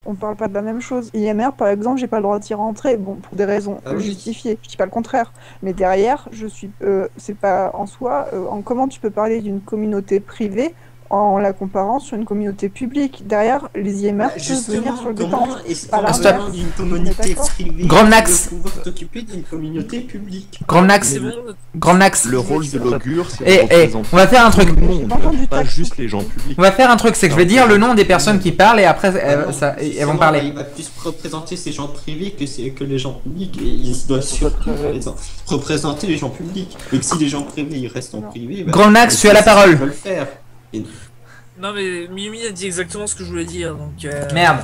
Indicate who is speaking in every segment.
Speaker 1: on parle pas de la même chose. IMR, par exemple, j'ai pas le droit d'y rentrer, bon, pour des raisons
Speaker 2: Ah oui.
Speaker 1: justifiées. Je dis pas le contraire. Mais derrière, c'est pas en soi. En comment tu peux parler d'une communauté privée en la comparant sur une communauté publique? Derrière, les IMR
Speaker 2: Bah,
Speaker 1: peuvent venir
Speaker 2: justement,
Speaker 1: sur le
Speaker 2: comment
Speaker 1: détente.
Speaker 2: est-ce
Speaker 1: Pas
Speaker 2: qu'on a
Speaker 1: l'inverse.
Speaker 2: besoin d'une
Speaker 1: On est
Speaker 2: communauté
Speaker 1: d'accord.
Speaker 2: privée
Speaker 3: Grand
Speaker 2: de
Speaker 3: Max.
Speaker 2: pouvoir t'occuper d'une communauté publique?
Speaker 3: Grand Max,
Speaker 4: C'est bon.
Speaker 3: Grand Max.
Speaker 5: Le rôle de l'augure, c'est
Speaker 3: Eh,
Speaker 5: de
Speaker 3: eh,
Speaker 5: représenter
Speaker 3: on va faire un truc.
Speaker 5: tout le monde,
Speaker 1: J'ai entendu
Speaker 5: pas
Speaker 1: taxe.
Speaker 5: juste les gens publics.
Speaker 3: On va faire un truc, c'est que je vais dire le nom des personnes qui parlent et après
Speaker 2: Ah non,
Speaker 3: elles vont
Speaker 2: justement,
Speaker 3: parler.
Speaker 2: Il va plus représenter ces gens privés que les gens publics et il doit surtout représenter les gens publics. Et que si les gens privés ils restent en privé, bah,
Speaker 3: Grand Max,
Speaker 2: c'est
Speaker 3: tu as la
Speaker 2: ce qu'ils
Speaker 3: parole.
Speaker 2: veulent faire. Et-
Speaker 4: Non mais Mimi a dit exactement ce que je voulais dire, donc...
Speaker 3: Merde.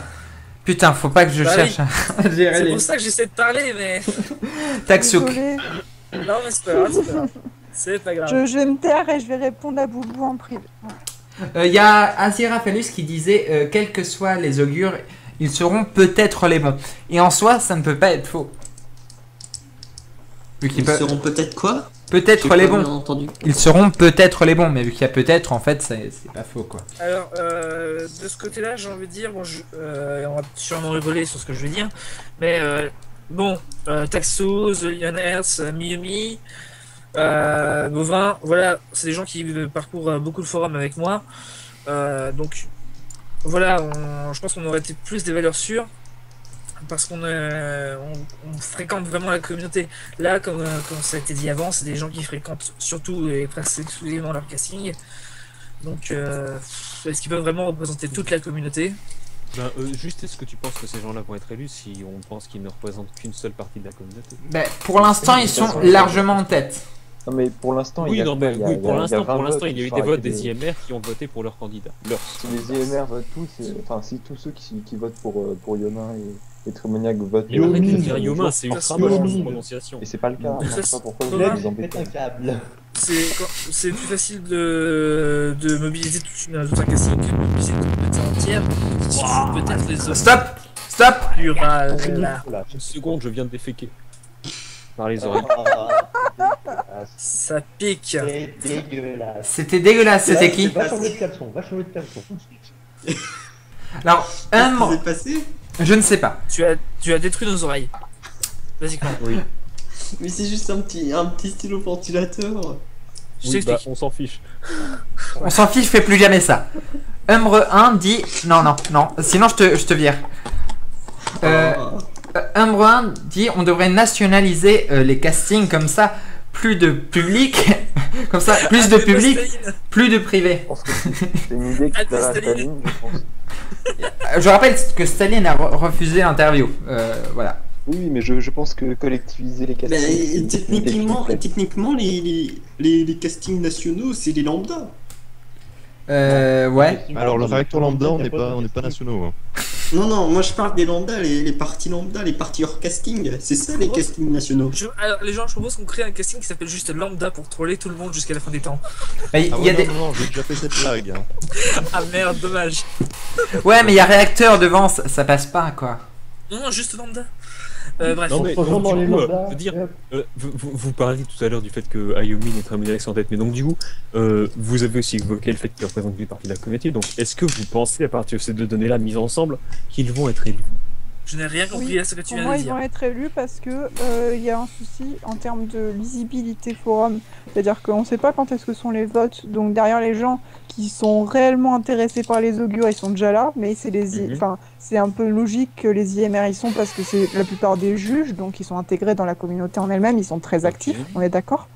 Speaker 3: Putain, faut pas que je
Speaker 4: Bah
Speaker 3: cherche à gérer
Speaker 4: C'est
Speaker 3: les...
Speaker 4: pour ça que j'essaie de parler, mais...
Speaker 3: Taxouk.
Speaker 1: Désolée.
Speaker 4: Non mais c'est pas grave, c'est pas grave. C'est pas grave.
Speaker 1: Je vais me taire et je vais répondre à Boubou en privé.
Speaker 3: Il y a Aziraphallus qui disait quels que soient les augures, ils seront peut-être les bons. Et en soi, ça ne peut pas être faux. Vu qu'ils
Speaker 2: Ils
Speaker 3: peuvent...
Speaker 2: seront peut-être quoi?
Speaker 3: Peut-être
Speaker 2: J'ai
Speaker 3: les
Speaker 2: pas bien
Speaker 3: bons.
Speaker 2: entendu.
Speaker 3: Ils seront peut-être les bons, mais vu qu'il y a peut-être, en fait, c'est pas faux, quoi.
Speaker 4: Alors, de ce côté-là, j'ai envie de dire, bon, on va sûrement rigoler sur ce que je vais dire, mais bon, Taxos, Lioners, Miyumi, Bovin, voilà, c'est des gens qui parcourent beaucoup de forums avec moi, donc voilà, je pense qu'on aurait été plus des valeurs sûres, parce qu'on on fréquente vraiment la communauté. Là, comme ça a été dit avant, c'est des gens qui fréquentent surtout et presque exclusivement leur casting. Donc, est-ce qu'ils peuvent vraiment représenter toute la communauté?
Speaker 6: Ben, juste, est-ce que tu penses que ces gens-là vont être élus si on pense qu'ils ne représentent qu'une seule partie de la communauté?
Speaker 3: Ben, pour l'instant, ils sont largement en tête.
Speaker 7: Non mais pour l'instant,
Speaker 6: Oui,
Speaker 7: il y a
Speaker 6: non,
Speaker 7: quoi?
Speaker 6: mais oui, pour l'instant,
Speaker 7: 20
Speaker 6: il y a eu
Speaker 7: votes
Speaker 6: des votes
Speaker 7: qui
Speaker 6: des
Speaker 7: sont
Speaker 6: IMR qui ont voté pour leur candidat.
Speaker 7: Si les IMR votent tous, enfin si tous ceux qui votent pour Yomin et Trémoniac votent
Speaker 6: Mais arrête de
Speaker 8: Yomi,
Speaker 6: dire Yomin, c'est ultra
Speaker 8: Yomi.
Speaker 6: moche en prononciation.
Speaker 7: et c'est pas le cas, je
Speaker 4: Ça,
Speaker 7: sais pas pourquoi
Speaker 4: Thomas,
Speaker 7: vous vous embêtez.
Speaker 8: Pète un câble.
Speaker 4: C'est plus facile de mobiliser tout un casting que de mobiliser toute une nation entière. Peut-être les autres.
Speaker 3: Stop. Stop.
Speaker 4: Plurales.
Speaker 8: Voilà.
Speaker 6: Une seconde, je viens de déféquer. Par les oreilles.
Speaker 4: Ça pique.
Speaker 8: C'est dégueulasse.
Speaker 3: C'était dégueulasse, c'était qui?
Speaker 8: Va changer de caleçon, va changer de caleçon.
Speaker 3: Alors,
Speaker 2: Qu'est-ce qui s'est passé?
Speaker 3: je ne sais pas.
Speaker 4: Tu as détruit nos oreilles. Basiquement.
Speaker 6: Oui,
Speaker 2: Mais c'est juste un petit stylo ventilateur.
Speaker 4: Je
Speaker 6: oui
Speaker 4: t'explique.
Speaker 6: bah, on s'en fiche.
Speaker 3: On s'en fiche, fais plus jamais ça. Umbre 1 dit... Non, non, non. Sinon, je te vire. Umbre 1 dit on devrait nationaliser les castings comme ça. Plus de public. Comme ça, plus de public, plus de privé.
Speaker 7: Je pense que c'est une idée qui plaira à Staline, je pense.
Speaker 3: Je rappelle que Staline a refusé l'interview. Voilà.
Speaker 7: Oui, mais je pense que collectiviser les castings... c'est
Speaker 2: Mais
Speaker 7: une idée qui plaît.
Speaker 2: techniquement les castings nationaux, c'est les lambda.
Speaker 3: Ouais.
Speaker 5: Alors, le réacteur lambda, on n'est pas nationaux. Hein.
Speaker 2: Non, moi je parle des lambda, les parties lambda, les parties hors casting. C'est ça les castings nationaux.
Speaker 4: Alors, les gens, je propose qu'on crée un casting qui s'appelle juste Lambda pour troller tout le monde jusqu'à la fin des temps.
Speaker 3: Mais il
Speaker 5: Ah
Speaker 3: y
Speaker 5: ouais,
Speaker 3: a des...
Speaker 5: non, j'ai déjà fait cette blague. Hein.
Speaker 4: Ah merde, dommage.
Speaker 3: Ouais, mais il y a réacteur devant, ça passe pas, quoi.
Speaker 4: Non, juste Lambda. Bref.
Speaker 6: Non, mais
Speaker 8: Revenons
Speaker 6: donc,
Speaker 8: dans
Speaker 6: du
Speaker 8: les
Speaker 6: coup,
Speaker 8: lambdas.
Speaker 6: je veux dire, vous parliez tout à l'heure du fait que Ayumi et Trémoniac sont en tête, mais donc du coup, vous avez aussi évoqué le fait qu'ils représentent une partie de la communauté, donc est-ce que vous pensez, à partir de ces deux données-là mises ensemble, qu'ils vont être élus?
Speaker 4: Je n'ai rien compris
Speaker 1: Oui,
Speaker 4: à ce que tu
Speaker 1: pour
Speaker 4: viens
Speaker 1: moi,
Speaker 4: de
Speaker 1: ils vont
Speaker 4: dire.
Speaker 1: être élus parce que il y a un souci en termes de lisibilité forum. C'est-à-dire qu'on ne sait pas quand est-ce que sont les votes. Donc derrière les gens qui sont réellement intéressés par les augures, ils sont déjà là. Mais c'est enfin, c'est un peu logique que les IMR y sont parce que c'est la plupart des juges, donc ils sont intégrés dans la communauté en elle-même. Ils sont très actifs. On est d'accord.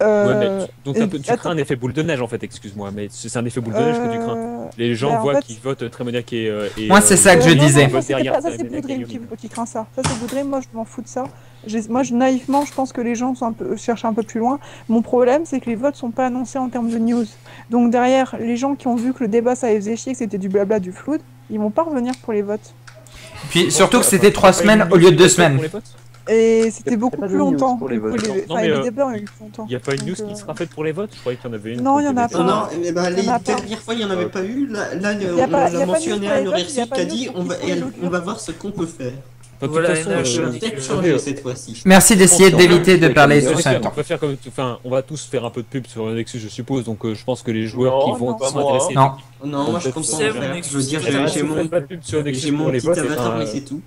Speaker 6: Ouais, mais donc tu
Speaker 1: attends.
Speaker 6: crains un effet boule de neige en fait, excuse-moi, mais c'est un effet boule de neige que tu crains. Les gens
Speaker 1: en
Speaker 6: voient
Speaker 1: fait-
Speaker 6: qu'ils votent Trémoniac et...
Speaker 3: Moi, c'est ça que je
Speaker 1: non,
Speaker 3: disais.
Speaker 1: Non, ça, c'était
Speaker 6: Derrière
Speaker 1: pas- ça, c'est
Speaker 6: Trémoniac et
Speaker 1: Boudrine
Speaker 6: Ayumi.
Speaker 1: qui craint ça. Ça, c'est Boudrine. Moi, je m'en fous de ça. Moi, naïvement, je pense que les gens cherchent un peu plus loin. Mon problème, c'est que les votes sont pas annoncés en termes de news. Donc derrière, les gens qui ont vu que le débat ça faisait chier, que c'était du blabla, du flou, ils vont pas revenir pour les votes.
Speaker 3: Puis surtout que c'était 3 semaines au lieu de 2 semaines.
Speaker 6: Pour les votes?
Speaker 1: Et c'était
Speaker 7: Y a
Speaker 1: beaucoup
Speaker 7: pas de
Speaker 1: plus
Speaker 7: news
Speaker 1: longtemps.
Speaker 7: pour les
Speaker 1: Du coup,
Speaker 7: votes.
Speaker 6: Non,
Speaker 1: enfin,
Speaker 6: mais,
Speaker 1: les débats ont eu longtemps.
Speaker 6: Il n'y a pas une news
Speaker 1: Donc,
Speaker 6: qui sera faite pour les votes? Je croyais qu'il y en avait une.
Speaker 1: Non, il y en a
Speaker 6: pour
Speaker 1: pas.
Speaker 6: les
Speaker 2: Non, mais bah, les
Speaker 1: Il y en a pas.
Speaker 2: dernières fois il n'y en avait pas eu. Là
Speaker 1: Y a pas-
Speaker 2: on
Speaker 1: y a
Speaker 2: l'a
Speaker 1: pas
Speaker 2: mentionné
Speaker 1: de
Speaker 2: à
Speaker 1: news pour les votes, y a
Speaker 2: Anorexie
Speaker 1: pas
Speaker 2: qui a
Speaker 1: de
Speaker 2: dit
Speaker 1: news
Speaker 2: on va,
Speaker 1: pour les
Speaker 2: on va
Speaker 1: augures.
Speaker 2: voir ce qu'on peut faire.
Speaker 6: Enfin, de
Speaker 4: Voilà,
Speaker 6: toute façon,
Speaker 4: NH,
Speaker 2: Je vais
Speaker 4: dit
Speaker 2: peut-être
Speaker 4: que-
Speaker 2: changer cette fois-ci.
Speaker 3: Merci d'essayer d'éviter de parler
Speaker 6: on
Speaker 3: tous
Speaker 6: va
Speaker 3: en même
Speaker 6: faire,
Speaker 3: temps.
Speaker 6: on va faire comme, enfin, on va tous faire un peu de pub sur Nexus, je suppose. Donc, je pense que les joueurs
Speaker 8: Non,
Speaker 6: qui vont
Speaker 8: non, pas
Speaker 6: sont
Speaker 8: moi,
Speaker 6: intéressés.
Speaker 3: Non.
Speaker 2: Non, moi je compte pas en
Speaker 4: C'est
Speaker 2: faire.
Speaker 4: mon
Speaker 2: Je veux dire,
Speaker 4: excuse.
Speaker 2: j'ai mon
Speaker 6: pas de pub sur Nexus
Speaker 2: j'ai mon
Speaker 6: pour les
Speaker 2: petit
Speaker 6: votes.
Speaker 2: avatar,
Speaker 6: enfin,
Speaker 2: mais c'est tout.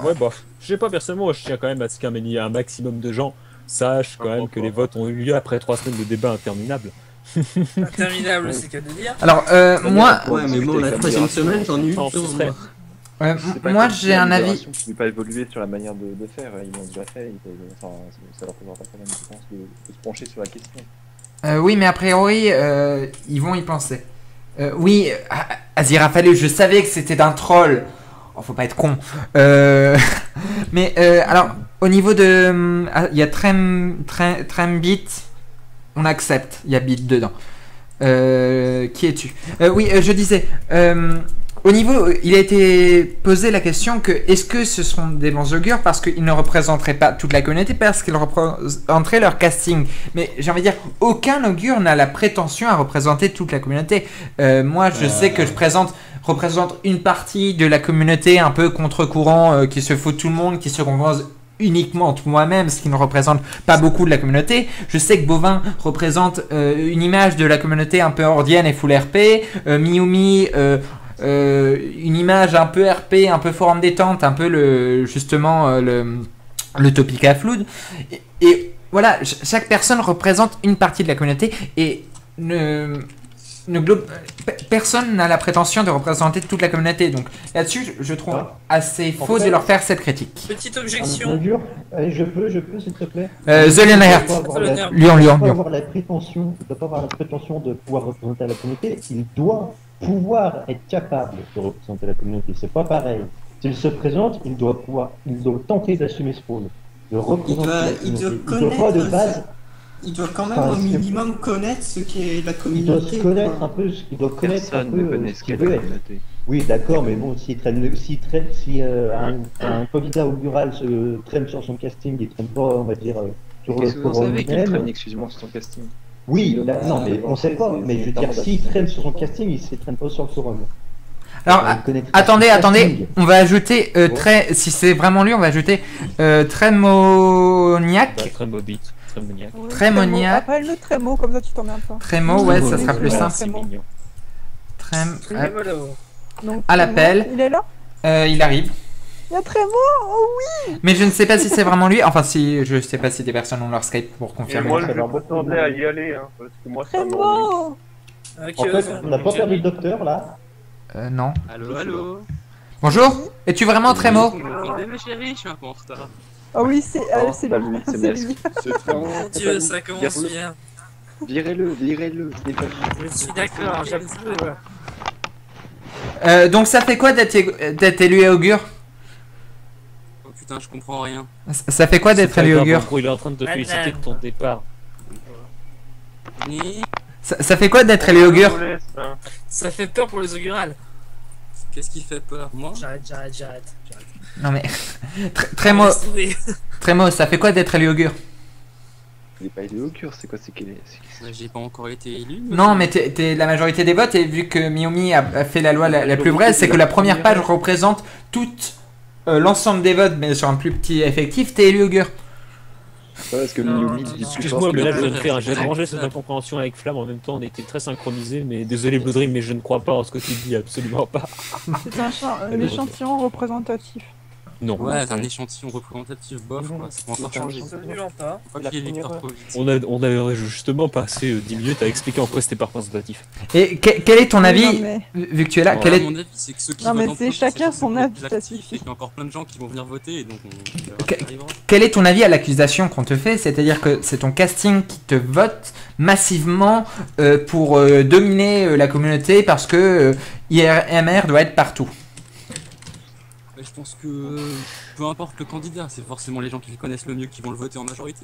Speaker 6: Ouais, bah, je sais pas, personnellement, moi, je tiens quand même à ce qu'un maximum de gens sachent quand même que les votes ont eu lieu après 3 semaines de débats interminables.
Speaker 4: Interminable, c'est qu'à de dire.
Speaker 3: Alors, moi,
Speaker 2: Ouais, mais bon, la troisième semaine, j'en ai eu
Speaker 6: Non,
Speaker 2: deux,
Speaker 6: ce serait-
Speaker 2: moi.
Speaker 3: moi j'ai un avis.
Speaker 7: Qui ne peut pas évoluer sur la manière de faire. Ils l'ont déjà fait. Ça leur posera pas de problème, je pense, de se pencher sur la question.
Speaker 3: Oui, mais a priori, ils vont y penser. Oui, Aziraphale, je savais que c'était d'un troll. Oh, faut pas être con. Mais alors, au niveau de, il y a Trembit, on accepte. Il y a Bit dedans. Qui es-tu? Oui, je disais. Au niveau, il a été posé la question que est-ce que ce sont des bons augures parce qu'ils ne représenteraient pas toute la communauté, parce qu'ils représenteraient leur casting. Mais j'ai envie de dire, aucun augure n'a la prétention à représenter toute la communauté. Moi, je sais que je représente une partie de la communauté un peu contre-courant, qui se fout de tout le monde, qui se compose uniquement de moi-même, ce qui ne représente pas beaucoup de la communauté. Je sais que Bovin représente une image de la communauté un peu ordienne et full RP. Miyumi... une image un peu RP, un peu forum détente, un peu le topic à flood. Et voilà, chaque personne représente une partie de la communauté et personne n'a la prétention de représenter toute la communauté. Donc là-dessus, je trouve assez faux de leur faire cette critique.
Speaker 4: Petite
Speaker 8: Un
Speaker 4: objection.
Speaker 8: dur. Allez, je peux, s'il te plaît.
Speaker 3: Zolionert, Lyon.
Speaker 8: Il ne doit pas avoir la prétention de pouvoir représenter la communauté. Il doit pouvoir être capable de représenter la communauté. C'est pas pareil. S'il se présente, il doit tenter d'assumer ce rôle. De représenter la
Speaker 2: Il doit
Speaker 8: communauté. Il doit pas de base.
Speaker 2: Il doit quand même
Speaker 8: Enfin,
Speaker 2: au minimum connaître ce qu'est la
Speaker 8: Il doit
Speaker 2: communauté.
Speaker 8: se connaître un peu. Il doit connaître un peu ce qu'il veut être. Oui, d'accord, mais bon, si un candidat augural se traîne sur son casting, il traîne pas, on va dire, sur le forum même.
Speaker 7: Excusez-moi, sur son casting.
Speaker 8: Oui, non, mais on sait pas. Mais je veux dire, s'il traîne sur son casting, il se traîne pas sur le forum.
Speaker 3: Alors,
Speaker 8: Il connaît
Speaker 3: attendez,
Speaker 8: son casting.
Speaker 3: on va ajouter si c'est vraiment lui, on va ajouter Trémoniac.
Speaker 6: Trémobit, Trémoniac.
Speaker 3: Trémoniac.
Speaker 1: Appelle-le Trémo, comme ça tu t'emmerdes pas.
Speaker 3: Trémo, ouais, ça sera plus
Speaker 1: Voilà,
Speaker 3: simple.
Speaker 1: c'est bon. Donc,
Speaker 3: À l'appel.
Speaker 1: Il est là?
Speaker 3: Il arrive.
Speaker 1: Il y a Trémo. Oh oui.
Speaker 3: Mais je ne sais pas si c'est vraiment lui. Enfin, je sais pas si des personnes ont leur Skype pour
Speaker 9: Et
Speaker 3: confirmer.
Speaker 9: moi, je m'attendais à y aller, hein, parce que moi, ça m'ennuie.
Speaker 1: Trémo.
Speaker 8: En fait, on n'a pas perdu le docteur là.
Speaker 3: Non.
Speaker 10: Allô.
Speaker 3: Bonjour. Es-tu vraiment Trémo?
Speaker 10: Ma chérie, je suis un peu en retard.
Speaker 1: Ah oui, c'est lui.
Speaker 7: C'est
Speaker 1: C'est lui.
Speaker 4: Mon Dieu, ça commence bien.
Speaker 7: Virez-le. Ce n'est pas
Speaker 4: Je suis d'accord, j'aime
Speaker 3: Donc ça fait quoi d'être élu augure?
Speaker 10: Oh putain, je comprends rien.
Speaker 3: Ça fait quoi d'être élu augure?
Speaker 6: En gros, il est en train de te féliciter de ton départ.
Speaker 10: Ni...
Speaker 3: Ça fait quoi d'être élu augure?
Speaker 4: Ça fait peur pour les augurales.
Speaker 10: Qu'est-ce qui fait peur? Moi?
Speaker 4: J'arrête.
Speaker 3: Non mais Trémo,
Speaker 4: Laisse tomber.
Speaker 3: Trémo, ça fait quoi d'être élu augure?
Speaker 7: Il est pas élu au cure, c'est quoi? C'est qu'il est.
Speaker 10: J'ai pas encore été élu.
Speaker 3: Non, mais t'es la majorité des votes, et vu que Miyumi a fait la loi la plus vraie, c'est que la première page représente tout l'ensemble des votes, mais sur un plus petit effectif, t'es élu augure.
Speaker 7: Parce que
Speaker 4: Non,
Speaker 6: Excuse-moi, mais là, je viens de faire un jet de rangé cette incompréhension avec Flamme. En même temps, on était très synchronisés, mais désolé, Bloodrim, mais je ne crois pas en ce que tu dis, absolument pas.
Speaker 1: C'est un échantillon représentatif.
Speaker 6: Non.
Speaker 10: Ouais, c'est un échantillon représentatif bof, quoi. Ça peut encore changer.
Speaker 4: Absolument pas.
Speaker 10: Faut pas qu'il y ait Victor trop vite.
Speaker 6: On a justement passé 10 minutes à expliquer en quoi c'était pas représentatif.
Speaker 3: Et quel est ton
Speaker 1: Non,
Speaker 3: avis,
Speaker 1: mais-
Speaker 3: vu que tu es là,
Speaker 10: Ouais,
Speaker 3: quel
Speaker 10: à
Speaker 3: est...
Speaker 10: mon avis, c'est que ceux qui
Speaker 1: Non, mais
Speaker 10: votent en
Speaker 1: c'est
Speaker 10: premier,
Speaker 1: chacun
Speaker 10: c'est
Speaker 1: son
Speaker 10: ceux qui
Speaker 1: avis,
Speaker 10: sont
Speaker 1: ça
Speaker 10: actifs,
Speaker 1: suffit.
Speaker 10: et qu'il y a encore plein de gens qui vont venir voter, et donc on verra
Speaker 3: Ok.
Speaker 10: ce qui arrivera.
Speaker 3: Quel est ton avis à l'accusation qu'on te fait? C'est-à-dire que c'est ton casting qui te vote massivement pour dominer la communauté parce que IRMR doit être partout.
Speaker 10: Mais je pense que peu importe le candidat, c'est forcément les gens qui le connaissent le mieux qui vont le voter en majorité.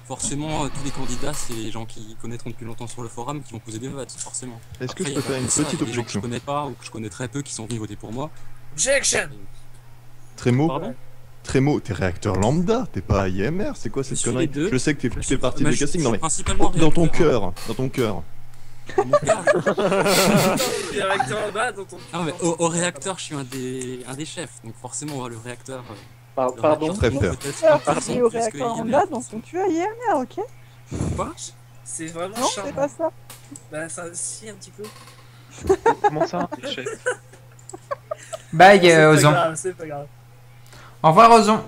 Speaker 10: Forcément, tous les candidats, c'est les gens qui connaîtront depuis longtemps sur le forum qui vont poser des votes, forcément.
Speaker 5: Est-ce que
Speaker 10: Après,
Speaker 5: je peux
Speaker 10: il y a
Speaker 5: faire une
Speaker 10: pas que ça,
Speaker 5: petite
Speaker 10: il y a des gens que je
Speaker 5: objection?
Speaker 10: connais pas ou que je connais très peu qui sont venus voter pour moi.
Speaker 4: Objection.
Speaker 5: Trémo,
Speaker 10: Pardon?
Speaker 5: Trémo, t'es réacteur lambda, t'es pas IMR, c'est quoi cette
Speaker 10: Je suis
Speaker 5: connerie?
Speaker 10: les deux.
Speaker 5: Je sais que tu
Speaker 10: Je
Speaker 5: fais
Speaker 10: suis-
Speaker 5: partie
Speaker 10: bah,
Speaker 5: du
Speaker 10: je
Speaker 5: casting,
Speaker 10: suis
Speaker 5: non mais
Speaker 10: principalement
Speaker 5: dans ton
Speaker 10: réacteur.
Speaker 5: cœur.
Speaker 4: Directeur en bas, dans ton.
Speaker 10: Ah, mais au réacteur, je suis un des chefs, donc forcément, on va le réacteur.
Speaker 7: Pardon.
Speaker 5: Je préfère.
Speaker 1: Alors,
Speaker 10: Pardon,
Speaker 1: tu es au
Speaker 10: parce que
Speaker 1: réacteur
Speaker 10: IMR.
Speaker 1: lambda, donc tu as IMR, ok?
Speaker 10: Quoi?
Speaker 4: C'est vraiment
Speaker 1: Non, c'est
Speaker 4: charmant.
Speaker 1: pas ça.
Speaker 4: Bah, ça, si, un petit peu.
Speaker 9: Comment ça, chef?
Speaker 3: Bye,
Speaker 4: C'est pas
Speaker 3: Ozon.
Speaker 4: grave, c'est pas grave.
Speaker 3: Au revoir, Ozon.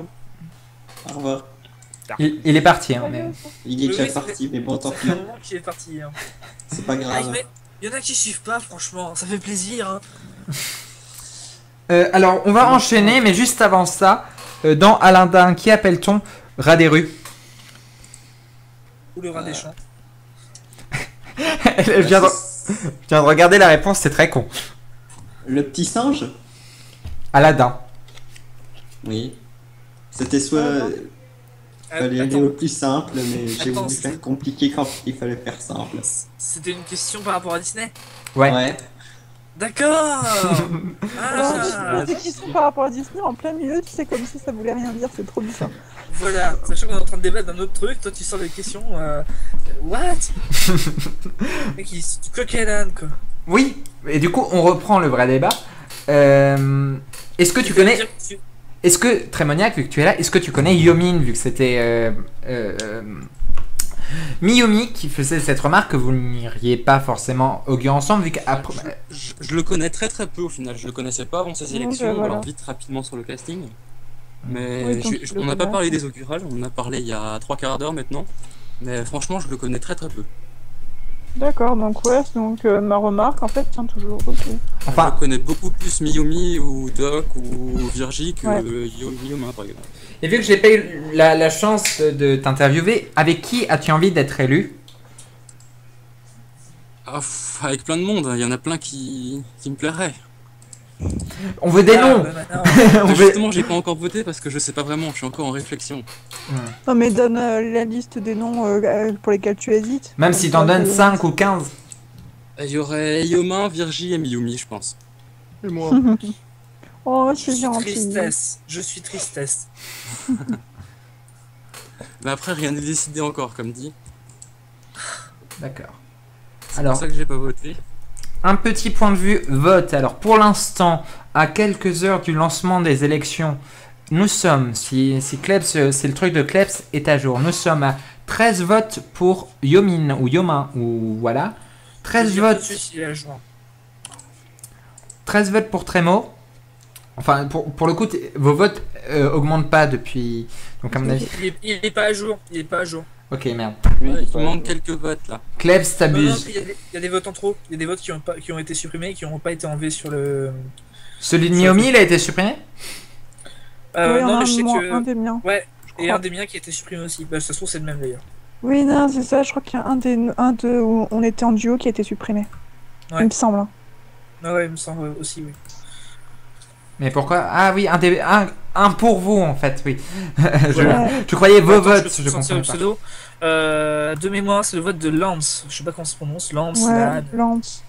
Speaker 2: Au revoir.
Speaker 3: Il est parti, hein, mais...
Speaker 2: Il est
Speaker 4: Oui,
Speaker 2: déjà
Speaker 4: oui,
Speaker 2: parti, mais bon, tant
Speaker 4: Ça
Speaker 2: pis.
Speaker 4: fait un moment qu'il est parti. Hein.
Speaker 2: C'est pas
Speaker 4: Ah,
Speaker 2: grave.
Speaker 4: mais il y en a qui suivent pas, franchement, ça fait plaisir. Hein.
Speaker 3: Alors, on va enchaîner, mais juste avant ça, dans Alandin, qui appelle-t-on rat des rues?
Speaker 4: Ou le rat des champs.
Speaker 3: Je viens de regarder la réponse, c'est très con.
Speaker 2: Le petit singe?
Speaker 3: Aladin.
Speaker 2: Oui. C'était soit... Fallait aller au plus simple, mais j'ai
Speaker 4: Attends,
Speaker 2: voulu faire compliqué quand il fallait faire simple.
Speaker 4: C'était une question par rapport à Disney?
Speaker 3: Ouais.
Speaker 4: D'accord.
Speaker 1: Alors,
Speaker 4: Ah,
Speaker 1: des questions par rapport à Disney en plein milieu, tu sais, comme si ça voulait rien dire, c'est trop bizarre.
Speaker 4: voilà, sachant qu'on est en train de débattre d'un autre truc, toi tu sors des questions. What? Mec, il est du coq à l'âne, quoi.
Speaker 3: Oui, et du coup, on reprend le vrai débat. Est-ce que tu connais... Est-ce que, Trémoniac, vu que tu es là, est-ce que tu connais Yomin, vu que c'était Miyumi qui faisait cette remarque que vous n'iriez pas forcément augurer ensemble, vu qu'après...
Speaker 10: Je le connais très peu au final, je le connaissais pas avant sa sélection,
Speaker 1: voilà.
Speaker 10: alors vite rapidement sur le casting. Mais
Speaker 1: Oui, donc tu le
Speaker 10: on n'a pas
Speaker 1: connais.
Speaker 10: parlé des augurales, on en a parlé il y a 3/4 d'heure maintenant. Mais franchement, je le connais très peu.
Speaker 1: D'accord, donc ouais, donc ma remarque en fait tient toujours. Ok.
Speaker 3: Enfin,
Speaker 10: Je connais beaucoup plus Miyumi ou Doc ou Virgie que
Speaker 1: Ouais.
Speaker 10: Yoma par exemple.
Speaker 3: et vu que j'ai pas eu la chance de t'interviewer, avec qui as-tu envie d'être élu?
Speaker 10: Ah, avec plein de monde, il y en a plein qui me plairaient.
Speaker 3: On veut des noms.
Speaker 4: bah, maintenant,
Speaker 3: On veut-
Speaker 10: Justement, j'ai pas encore voté parce que je sais pas vraiment, je suis encore en réflexion.
Speaker 1: Non mais donne la liste des noms pour lesquels tu hésites.
Speaker 3: Même si t'en donnes 5 ou 15.
Speaker 10: Il y aurait Yoma, Virgie et Miyumi, je pense.
Speaker 5: Et moi?
Speaker 1: Oh,
Speaker 4: je
Speaker 1: c'est
Speaker 4: suis
Speaker 1: gentil.
Speaker 4: tristesse. Je suis tristesse.
Speaker 10: Mais après, rien n'est décidé encore, comme dit.
Speaker 3: D'accord.
Speaker 10: C'est
Speaker 3: Alors,
Speaker 10: pour ça que j'ai pas voté.
Speaker 3: un petit point de vue vote. Alors, pour l'instant, à quelques heures du lancement des élections, nous sommes, si le truc de Klebs est à jour, nous sommes à 13 votes pour Yomin ou Yoma, ou voilà. 13
Speaker 4: Je
Speaker 3: votes,
Speaker 4: suis s'il est à jour.
Speaker 3: 13 votes pour Trémo. Enfin, pour le coup, vos votes augmentent pas depuis. Donc, à mon avis.
Speaker 4: Il est pas à jour. Il est pas à jour.
Speaker 3: Ok, merde.
Speaker 10: Ouais, il manque quelques votes là.
Speaker 3: Klebs,
Speaker 4: Non, non,
Speaker 3: t'abuses.
Speaker 4: il y a des votes en trop. Il y a des votes qui ont été supprimés et qui n'ont pas été enlevés sur le.
Speaker 3: Celui de Miyomi, il a été supprimé?
Speaker 1: Oui,
Speaker 4: non,
Speaker 1: un,
Speaker 4: mais je sais
Speaker 1: moins,
Speaker 4: que.
Speaker 1: un des miens.
Speaker 4: Ouais, et
Speaker 1: crois.
Speaker 4: un des miens qui a été supprimé aussi. Bah, ça se trouve, c'est le même d'ailleurs.
Speaker 1: Oui, non, c'est ça, je crois qu'il y a un de où on était en duo qui a été supprimé.
Speaker 4: Ouais.
Speaker 1: Il me semble. Hein.
Speaker 4: Ah ouais, il me semble aussi, oui.
Speaker 3: Mais pourquoi? Ah oui, un pour vous en fait, oui.
Speaker 4: Voilà.
Speaker 3: Je croyais vos
Speaker 4: Attends,
Speaker 3: votes,
Speaker 4: je
Speaker 3: je
Speaker 4: sortir
Speaker 3: comprends
Speaker 4: le
Speaker 3: pas.
Speaker 4: pseudo. De mémoire, c'est le vote de Lance. Je sais pas comment ça se prononce. Lance,
Speaker 1: Ouais,
Speaker 4: Lan.
Speaker 1: Lance.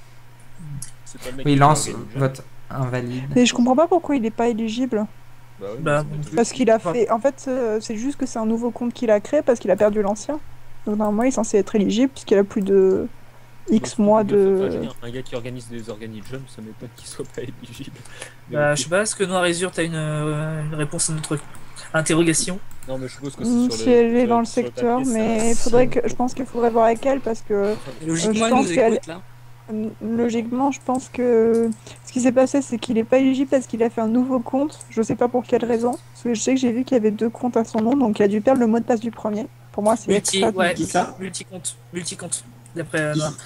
Speaker 6: C'est pas le mec
Speaker 3: Oui,
Speaker 6: qui
Speaker 3: lance
Speaker 6: organise le jeu.
Speaker 3: vote invalide.
Speaker 1: Mais je comprends pas pourquoi il est pas éligible.
Speaker 6: Bah oui,
Speaker 4: Bah,
Speaker 6: mais c'est
Speaker 1: Parce qu'il a fait. En fait, c'est juste que c'est un nouveau compte qu'il a créé parce qu'il a perdu l'ancien. Donc normalement, il est censé être éligible puisqu'il a plus de X mois de.
Speaker 6: Un gars qui organise des organijums, ça m'étonne qu'il soit pas éligible. Mais
Speaker 4: Bah,
Speaker 6: ok.
Speaker 4: je sais pas, est-ce que Noir Azur, t'as une réponse à notre interrogation?
Speaker 6: Non, mais je suppose que c'est sur
Speaker 1: Si
Speaker 6: le.
Speaker 1: elle est
Speaker 6: sur-
Speaker 1: dans le
Speaker 6: sur
Speaker 1: secteur,
Speaker 6: papier, ça-
Speaker 1: mais je pense qu'il faudrait voir avec elle parce que
Speaker 10: Logiquement,
Speaker 1: je
Speaker 10: il
Speaker 1: pense
Speaker 10: nous
Speaker 1: qu'elle-
Speaker 10: écoute là.
Speaker 1: logiquement, je pense que ce qui s'est passé, c'est qu'il est pas éligible parce qu'il a fait un nouveau compte. Je sais pas pour quelle raison. Parce que je sais que j'ai vu qu'il y avait 2 comptes à son nom, donc il a dû perdre le mot de passe du premier. Pour moi, c'est
Speaker 4: Multi,
Speaker 1: ça.
Speaker 4: ouais,
Speaker 2: Qui ça?
Speaker 4: multi-compte, d'après
Speaker 2: Qui-
Speaker 4: Noir.
Speaker 2: Qui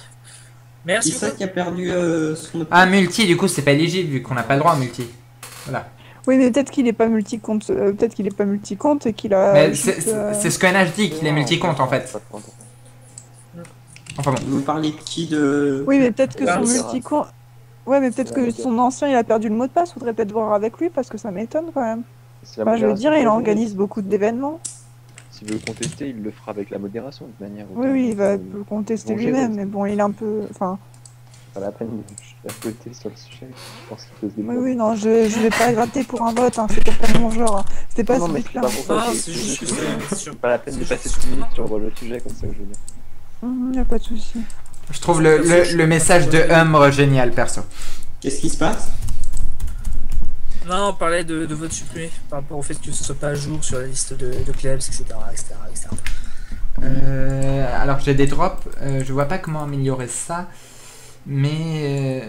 Speaker 4: Merci
Speaker 2: ça
Speaker 4: beaucoup.
Speaker 2: qui a perdu son...
Speaker 3: Ah, multi, du coup, c'est pas éligible vu qu'on n'a pas le droit à multi. Voilà.
Speaker 1: Oui, mais peut-être qu'il est pas multi-compte. Peut-être qu'il est pas multi-compte et qu'il a.
Speaker 3: Mais
Speaker 1: juste,
Speaker 3: c'est ce que NH dit, qu'il est multi-compte en fait. Enfin bon.
Speaker 2: Vous parlez de qui de...
Speaker 1: Oui, mais peut-être que
Speaker 4: Ah,
Speaker 1: son
Speaker 4: c'est
Speaker 1: multi-compte. Ouais, mais peut-être que son ancien, il a perdu le mot de passe. Faudrait peut-être voir avec lui parce que ça m'étonne quand même. Enfin, je veux dire, il organise beaucoup d'événements.
Speaker 7: S'il veut contester, il le fera avec la modération de toute manière.
Speaker 1: Oui, oui, il va le contester
Speaker 7: Bon, gérer,
Speaker 1: lui-même,
Speaker 7: ça.
Speaker 1: mais bon, il est un peu. Enfin,
Speaker 7: Pas la peine de faire côté sur le sujet. Je pense qu'il peut se
Speaker 1: oui,
Speaker 7: débrouiller.
Speaker 1: oui, non, je vais pas gratter pour un vote, hein, c'était pas mon genre. Hein. C'était pas
Speaker 7: Non,
Speaker 1: ce
Speaker 7: mais
Speaker 1: truc-là.
Speaker 7: c'est pas pour ça.
Speaker 4: Ah, c'est juste que c'est sûr.
Speaker 7: Pas la peine de
Speaker 4: C'est
Speaker 7: passer
Speaker 4: juste
Speaker 7: 6 minutes
Speaker 4: que-
Speaker 7: sur le sujet comme ça, je veux dire.
Speaker 1: Y a pas de souci.
Speaker 3: Je trouve le message de Humbre génial, perso.
Speaker 2: Qu'est-ce qui se passe?
Speaker 4: Non, on parlait de vote supprimé par rapport au fait que ce soit pas à jour sur la liste de clubs, etc. etc.
Speaker 3: Alors j'ai des drops, je vois pas comment améliorer ça, mais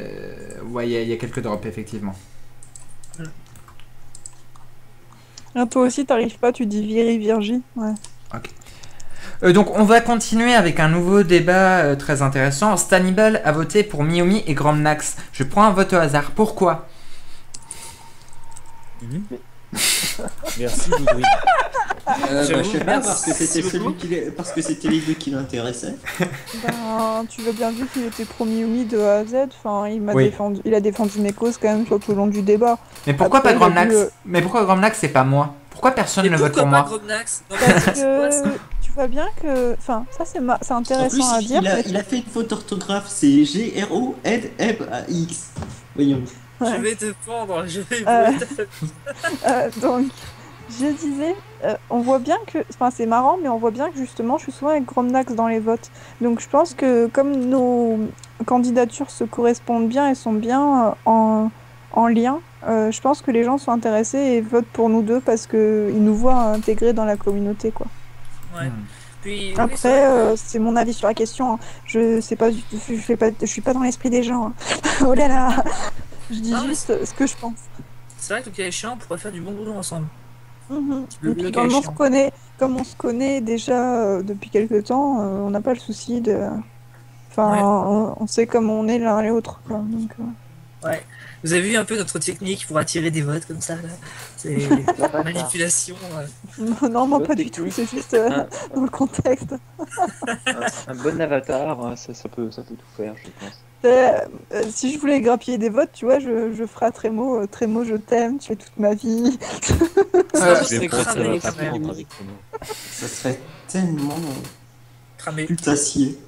Speaker 3: ouais, il y a quelques drops effectivement.
Speaker 1: Ah, toi aussi, t'arrives pas, tu dis Virgie. Ouais.
Speaker 3: Ok. Donc on va continuer avec un nouveau débat très intéressant. Stannibal a voté pour Miyomi et Gromnax. Je prends un vote au hasard. Pourquoi?
Speaker 6: Merci, Boudouine.
Speaker 2: Je sais pas, parce que c'était les deux qui l'intéressaient.
Speaker 1: Ben, tu l'as bien vu qu'il était pro Miyomi de A à Z. Enfin,
Speaker 3: Oui.
Speaker 1: il a défendu mes causes quand même tout au long du débat.
Speaker 3: Mais pourquoi
Speaker 1: Après,
Speaker 3: pas Gromnax?
Speaker 1: il a dû,
Speaker 3: Mais pourquoi Gromnax c'est pas moi? Pourquoi personne ne vote pour
Speaker 4: Pourquoi pas
Speaker 3: moi?
Speaker 4: Gromnax? Non,
Speaker 1: Parce
Speaker 4: mais c'est quoi, ça
Speaker 1: que tu vois bien que. Enfin, ça c'est
Speaker 2: En plus,
Speaker 1: intéressant à dire. mais
Speaker 2: il a fait une faute d'orthographe, c'est G-R-O-N-M-A-X. Voyons.
Speaker 1: Ouais.
Speaker 4: Je vais te prendre, je vais
Speaker 1: Donc, je disais, on voit bien que, enfin c'est marrant, mais on voit bien que justement, je suis souvent avec Gromnax dans les votes. Donc je pense que comme nos candidatures se correspondent bien et sont bien en lien, je pense que les gens sont intéressés et votent pour nous deux parce qu'ils nous voient intégrés dans la communauté, quoi.
Speaker 4: Ouais. Puis, oui,
Speaker 1: Après, c'est mon avis sur la question. Hein. Je sais pas, je suis pas dans l'esprit des gens. Hein. Oh là là, je dis juste ce que je pense.
Speaker 4: c'est vrai que le cas échéant, on pourrait faire du bon boulot ensemble.
Speaker 1: Et puis comme on se connaît déjà depuis quelques temps, on n'a pas le souci de... Enfin, on sait comment on est l'un et l'autre. Donc,
Speaker 4: Ouais. Vous avez vu un peu notre technique pour attirer des votes comme ça là. C'est manipulation.
Speaker 1: Non, pas du tout, c'est juste dans le contexte.
Speaker 7: Un bon avatar, hein, ça peut tout faire, je pense.
Speaker 1: Si je voulais grappiller des votes, tu vois, je ferais à Trémo, je t'aime, tu es toute ma vie.
Speaker 2: Ça serait tellement
Speaker 4: cramé.
Speaker 2: putassier.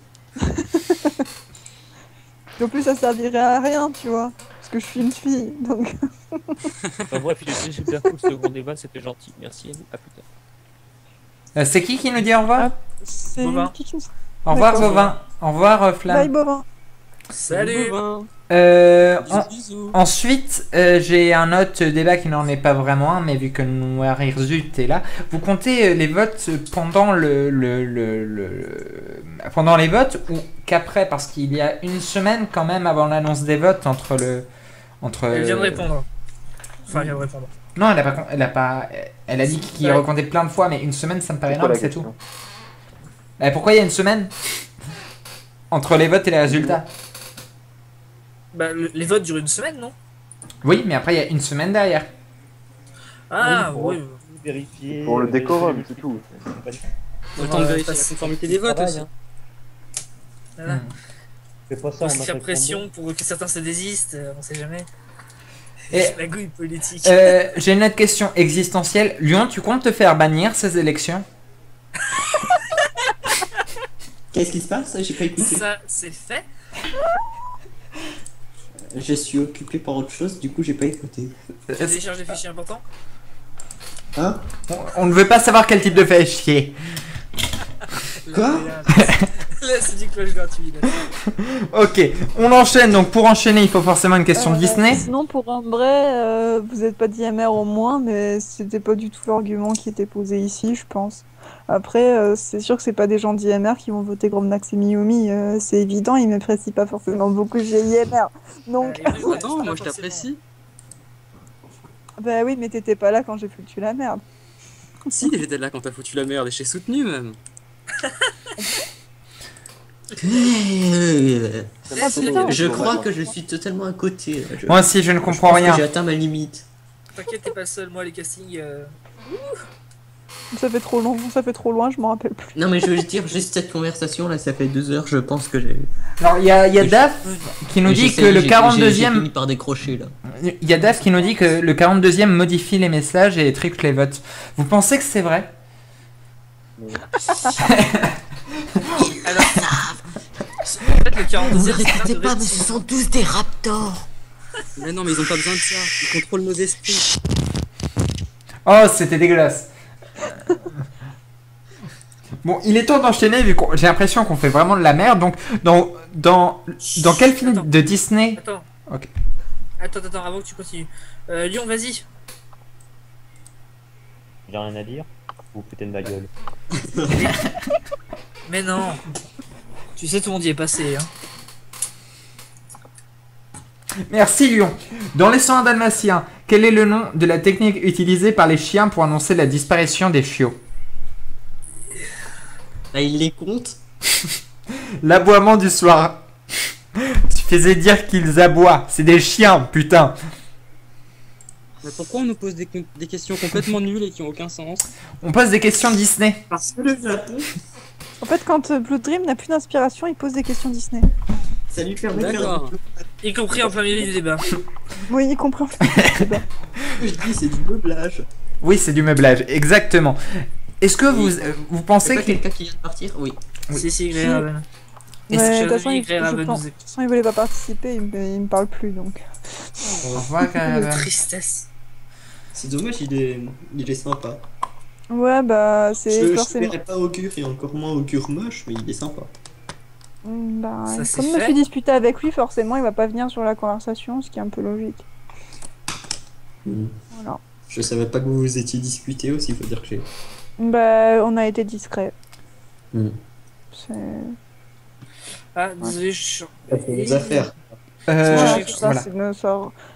Speaker 1: Et en plus, ça servirait à rien, tu vois, parce que je suis une fille, donc...
Speaker 6: Enfin, bref, il était super cool ce second débat, c'était gentil. Merci, à plus tard.
Speaker 3: C'est qui nous dit au revoir?
Speaker 1: C'est
Speaker 4: Bovin.
Speaker 1: qui nous...
Speaker 3: Au revoir
Speaker 1: D'accord.
Speaker 3: Bovin. Au revoir Flamme.
Speaker 1: Bye, Bovin.
Speaker 4: Salut.
Speaker 3: Ensuite, j'ai un autre débat qui n'en est pas vraiment un, mais vu que Noirzut est là, vous comptez les votes pendant pendant les votes ou qu'après, parce qu'il y a une semaine quand même avant l'annonce des votes
Speaker 4: Elle vient de répondre. Enfin, elle vient de répondre.
Speaker 3: Non, elle a dit qu'il recomptait plein de fois, mais une semaine ça me paraît énorme, c'est tout. Pourquoi il y a une semaine entre les votes et les résultats?
Speaker 4: Bah, les votes durent une semaine, non?
Speaker 3: Oui, mais après il y a une semaine derrière.
Speaker 4: Ah,
Speaker 8: oui.
Speaker 4: oui.
Speaker 8: Vérifier.
Speaker 7: Pour le décorum, c'est tout.
Speaker 10: Le temps de vérifier la conformité des votes aussi.
Speaker 4: Voilà.
Speaker 8: Fais pas ça,
Speaker 4: On
Speaker 8: on
Speaker 4: se
Speaker 8: a
Speaker 4: tire
Speaker 8: fait
Speaker 4: pression pour que certains se désistent, on sait jamais.
Speaker 3: Et
Speaker 4: la gouille politique.
Speaker 3: j'ai une autre question existentielle. Lyon, tu comptes te faire bannir ces élections?
Speaker 2: Qu'est-ce qui se passe? J'ai pas écouté.
Speaker 4: Ça, c'est fait.
Speaker 2: Je suis occupé par autre chose, du coup j'ai pas écouté.
Speaker 4: Tu télécharges des fichiers importants?
Speaker 2: Hein?
Speaker 3: On ne veut pas savoir quel type de fichier.
Speaker 2: Quoi?
Speaker 4: Là, c'est du cloche gratuit. Là.
Speaker 3: Ok, on enchaîne. Donc pour enchaîner, il faut forcément une question Disney.
Speaker 1: Sinon, pour un vrai, vous n'êtes pas d'IMR au moins, mais c'était pas du tout l'argument qui était posé ici, je pense. Après, c'est sûr que c'est pas des gens d'IMR qui vont voter Gromnax et Miyomi, c'est évident, ils m'apprécient pas forcément beaucoup chez IMR. Donc,
Speaker 10: Non, moi je t'apprécie.
Speaker 1: bah oui, mais t'étais pas là quand j'ai foutu la merde.
Speaker 10: Si, j'étais là quand t'as foutu la merde et j'ai soutenu même.
Speaker 2: Je crois que je suis totalement à côté.
Speaker 3: Moi aussi, je ne comprends
Speaker 2: pense que
Speaker 3: rien.
Speaker 2: J'ai atteint ma limite.
Speaker 4: T'inquiète, t'es pas le seul, moi les castings.
Speaker 1: Ça fait trop long, ça fait trop loin, je m'en rappelle plus.
Speaker 2: Non mais je veux dire, juste cette conversation là, ça fait 2 heures, je pense que j'ai...
Speaker 3: Alors il y a Daf qui nous dit que le 42e...
Speaker 2: J'ai fini par décrocher là.
Speaker 3: Il y a Daf qui nous dit que le 42e modifie les messages et triple les votes. Vous pensez que c'est vrai?
Speaker 4: Alors, en fait, le 42e,
Speaker 2: Vous répétez pas, mais ce sont tous des raptors.
Speaker 10: Mais non, mais ils ont pas besoin de ça. Ils contrôlent nos esprits.
Speaker 3: Oh, c'était dégueulasse. Bon, il est temps d'enchaîner vu que j'ai l'impression qu'on fait vraiment de la merde. Donc, dans quel film de Disney?
Speaker 4: Attends.
Speaker 3: Ok.
Speaker 4: Attends, avant que tu continues. Lyon, vas-y.
Speaker 8: J'ai rien à dire. Vous foutez de ma gueule.
Speaker 4: Mais non. Tu sais, tout le monde y est passé. Hein.
Speaker 3: Merci Lyon. Dans les 101 dalmatiens, quel est le nom de la technique utilisée par les chiens pour annoncer la disparition des chiots?
Speaker 2: Bah, il les compte.
Speaker 3: L'aboiement du soir. Tu faisais dire qu'ils aboient. C'est des chiens, putain.
Speaker 10: Mais pourquoi on nous pose des questions complètement nulles et qui ont aucun sens?
Speaker 3: On pose des questions Disney.
Speaker 2: Parce que le Japon,
Speaker 1: En fait, quand Blue Dream n'a plus d'inspiration, il pose des questions Disney.
Speaker 2: ça lui permet de faire
Speaker 10: D'accord.
Speaker 4: Y compris en plein milieu du débat.
Speaker 1: Oui, il comprend.
Speaker 2: ce que je dis, c'est du meublage.
Speaker 3: Oui, c'est du meublage, exactement. Est-ce que vous pensez
Speaker 2: C'est pas
Speaker 3: que...
Speaker 2: quelqu'un qui vient de partir? Oui.
Speaker 4: Si, Grey Raven.
Speaker 1: Ouais,
Speaker 4: Cher
Speaker 1: de toute façon,
Speaker 4: ami,
Speaker 1: il,
Speaker 4: Grey Raven
Speaker 1: de
Speaker 4: nous
Speaker 1: toute façon, il voulait pas participer, il me parle plus donc.
Speaker 3: Au revoir, Caravan.
Speaker 4: Tristesse.
Speaker 2: C'est dommage, il est sympa.
Speaker 1: Ouais, bah, c'est
Speaker 2: Je
Speaker 1: forcément.
Speaker 2: verrais pas Augure et encore moins Augure moche, mais il est sympa.
Speaker 1: Bah,
Speaker 4: Ça, c'est
Speaker 1: comme je me
Speaker 4: fait.
Speaker 1: suis disputé avec lui, forcément, il va pas venir sur la conversation, ce qui est un peu logique. Voilà.
Speaker 2: Je savais pas que vous vous étiez disputé aussi, faut dire que j'ai.
Speaker 1: Bah, on a été discret. C'est.
Speaker 4: Ah, désolé, je suis.
Speaker 2: Des affaires.
Speaker 1: Voilà, c'est ça,
Speaker 3: voilà.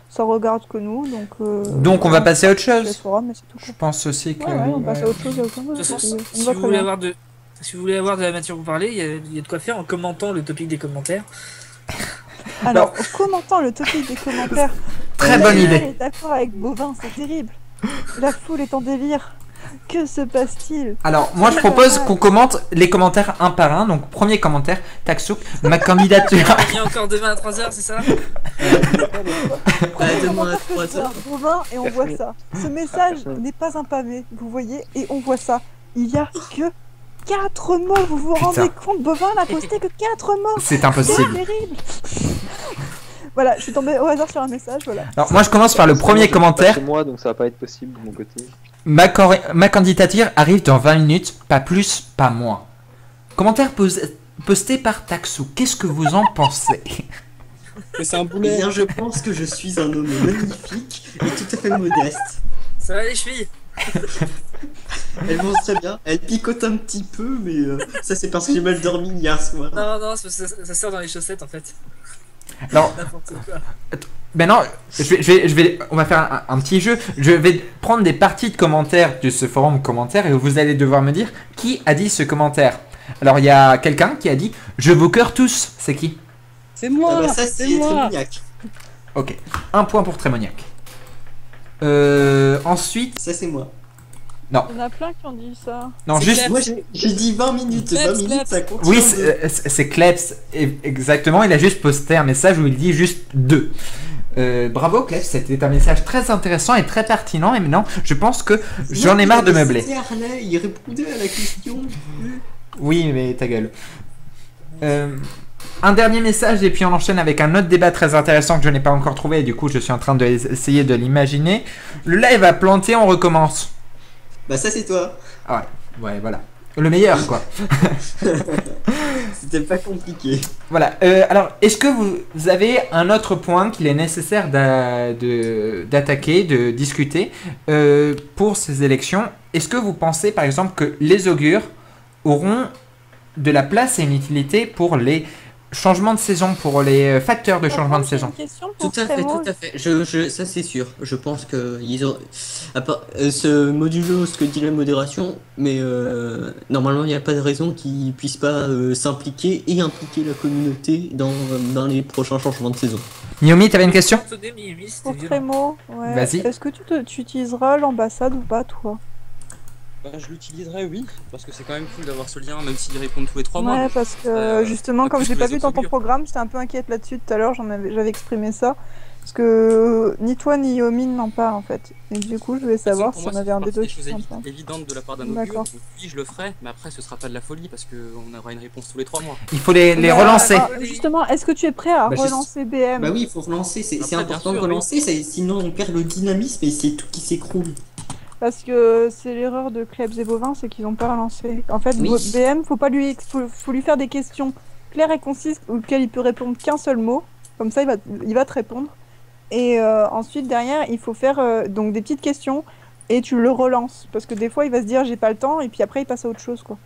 Speaker 1: ça regarde que nous, donc.
Speaker 3: Donc on va passer à autre
Speaker 1: je laisse
Speaker 3: chose.
Speaker 1: forum, mais c'est tout.
Speaker 3: Je pense aussi que...
Speaker 1: Ouais, on passe à autre chose, il y a aucun
Speaker 4: De toute façon,
Speaker 1: souci.
Speaker 4: si
Speaker 1: On va
Speaker 4: vous
Speaker 1: très
Speaker 4: voulez
Speaker 1: bien.
Speaker 4: avoir de la matière pour parler, il y a de quoi faire en commentant le topic des commentaires.
Speaker 1: Alors, en commentant le topic des commentaires.
Speaker 3: Très bonne
Speaker 1: Daniel
Speaker 3: idée.
Speaker 1: est d'accord avec Bovin, c'est terrible. La foule est en délire. Que se passe-t-il?
Speaker 3: Alors, moi je propose qu'on commente les commentaires un par un. Donc, premier commentaire, Taksouk, ma candidature.
Speaker 4: Il y a encore demain à 3h, c'est ça?
Speaker 1: Premier
Speaker 2: demain à
Speaker 1: commentaire que
Speaker 2: 3
Speaker 1: je vois, Bovin, et on voit ça. Ce message n'est pas un pavé, vous voyez, et on voit ça. Il y a que 4 mots, vous vous rendez compte? Bovin n'a posté que 4 mots.
Speaker 3: C'est impossible.
Speaker 1: C'est terrible. Voilà, je suis tombée au hasard sur un message, voilà.
Speaker 3: Alors, moi je commence par le premier commentaire.
Speaker 7: C'est moi, donc ça va pas être possible de mon côté.
Speaker 3: Ma candidature arrive dans 20 minutes, pas plus, pas moins. Commentaire posté par Taksu. Qu'est-ce que vous en pensez?
Speaker 10: C'est un
Speaker 2: Eh
Speaker 10: boulet.
Speaker 2: bien, je pense que je suis un homme magnifique et tout à fait modeste.
Speaker 4: Ça va les chevilles?
Speaker 2: Elles vont très bien. Elles picotent un petit peu, mais ça c'est parce que j'ai mal dormi hier soir.
Speaker 4: Non, ça sort dans les chaussettes en fait.
Speaker 3: Alors,
Speaker 4: N'importe quoi.
Speaker 3: maintenant, on va faire un petit jeu. Je vais prendre des parties de commentaires de ce forum commentaire et vous allez devoir me dire qui a dit ce commentaire. Alors, il y a quelqu'un qui a dit « Je vous cœur tous ». C'est qui?
Speaker 10: C'est moi.
Speaker 2: Ah bah ça c'est Trémoniac.
Speaker 3: Ok, un point pour Trémoniac. Ensuite,
Speaker 2: Ça c'est moi.
Speaker 1: Il y en a plein qui ont dit ça.
Speaker 3: non,
Speaker 10: C'est
Speaker 3: juste...
Speaker 10: clair.
Speaker 2: Moi j'ai dit 20 minutes.
Speaker 10: Kleps,
Speaker 2: 20 minutes
Speaker 10: Kleps.
Speaker 2: ça compte.
Speaker 3: Oui, c'est Kleps, exactement. Il a juste posté un message où il dit juste 2. Bravo Kleps, c'était un message très intéressant et très pertinent. Et maintenant, je pense que j'en ai marre de meubler.
Speaker 2: Il répondait à la question.
Speaker 3: Oui, mais ta gueule. Un dernier message et puis on enchaîne avec un autre débat très intéressant que je n'ai pas encore trouvé. Et du coup, je suis en train d'essayer de l'imaginer. Le live a planté, on recommence.
Speaker 2: Bah ça c'est toi.
Speaker 3: Ah ouais, voilà. Le meilleur, quoi.
Speaker 2: C'était pas compliqué.
Speaker 3: Voilà. Alors, est-ce que vous avez un autre point qu'il est nécessaire d'attaquer, de discuter pour ces élections? Est-ce que vous pensez, par exemple, que les augures auront de la place et une utilité pour les changements de saison, pour les facteurs de changement de saison?
Speaker 2: Tout à fait, tout à fait. Ça c'est sûr. Je pense que ils ont ce modulo ce que dit la modération, mais normalement il n'y a pas de raison qu'ils puissent pas s'impliquer et impliquer la communauté dans les prochains changements de saison.
Speaker 3: Naomi, t'avais une question?
Speaker 1: Pour Trémo, ouais.
Speaker 3: Vas-y.
Speaker 1: Est-ce que tu utiliseras l'ambassade ou pas, toi?
Speaker 10: Bah, je l'utiliserai, oui, parce que c'est quand même cool d'avoir ce lien, même s'ils répondent tous les 3 mois.
Speaker 1: Ouais, parce que justement, comme
Speaker 10: plus
Speaker 1: j'ai
Speaker 10: que
Speaker 1: pas
Speaker 10: les
Speaker 1: vu dans
Speaker 10: autres
Speaker 1: ton
Speaker 10: augures.
Speaker 1: programme, j'étais un peu inquiète là-dessus tout à l'heure, j'avais exprimé ça. Parce que ni toi ni Yomine n'en parlent en fait. Et du coup, je voulais savoir si on avait un des deux qui s'en parle.
Speaker 10: évidente de la part d'un augure,
Speaker 1: D'accord.
Speaker 10: donc oui, je le ferai, mais après ce sera pas de la folie parce qu'on aura une réponse tous les 3 mois.
Speaker 3: Il faut les relancer.
Speaker 1: Justement, est-ce que tu es prêt à
Speaker 2: Bah, je-
Speaker 1: relancer BM?
Speaker 2: Bah oui, il faut relancer. C'est
Speaker 10: Après,
Speaker 2: important
Speaker 10: bien
Speaker 2: de
Speaker 10: sûr,
Speaker 2: relancer, sinon on perd le dynamisme et c'est tout qui s'écroule.
Speaker 1: Parce que c'est l'erreur de Klebs et Bovin, c'est qu'ils n'ont pas relancé. En fait,
Speaker 2: Oui.
Speaker 1: BM, faut lui faire des questions claires et concises auxquelles il peut répondre qu'un seul mot. Comme ça, il va te répondre. Et ensuite, derrière, il faut faire donc des petites questions et tu le relances. Parce que des fois, il va se dire j'ai pas le temps et puis après, il passe à autre chose, quoi.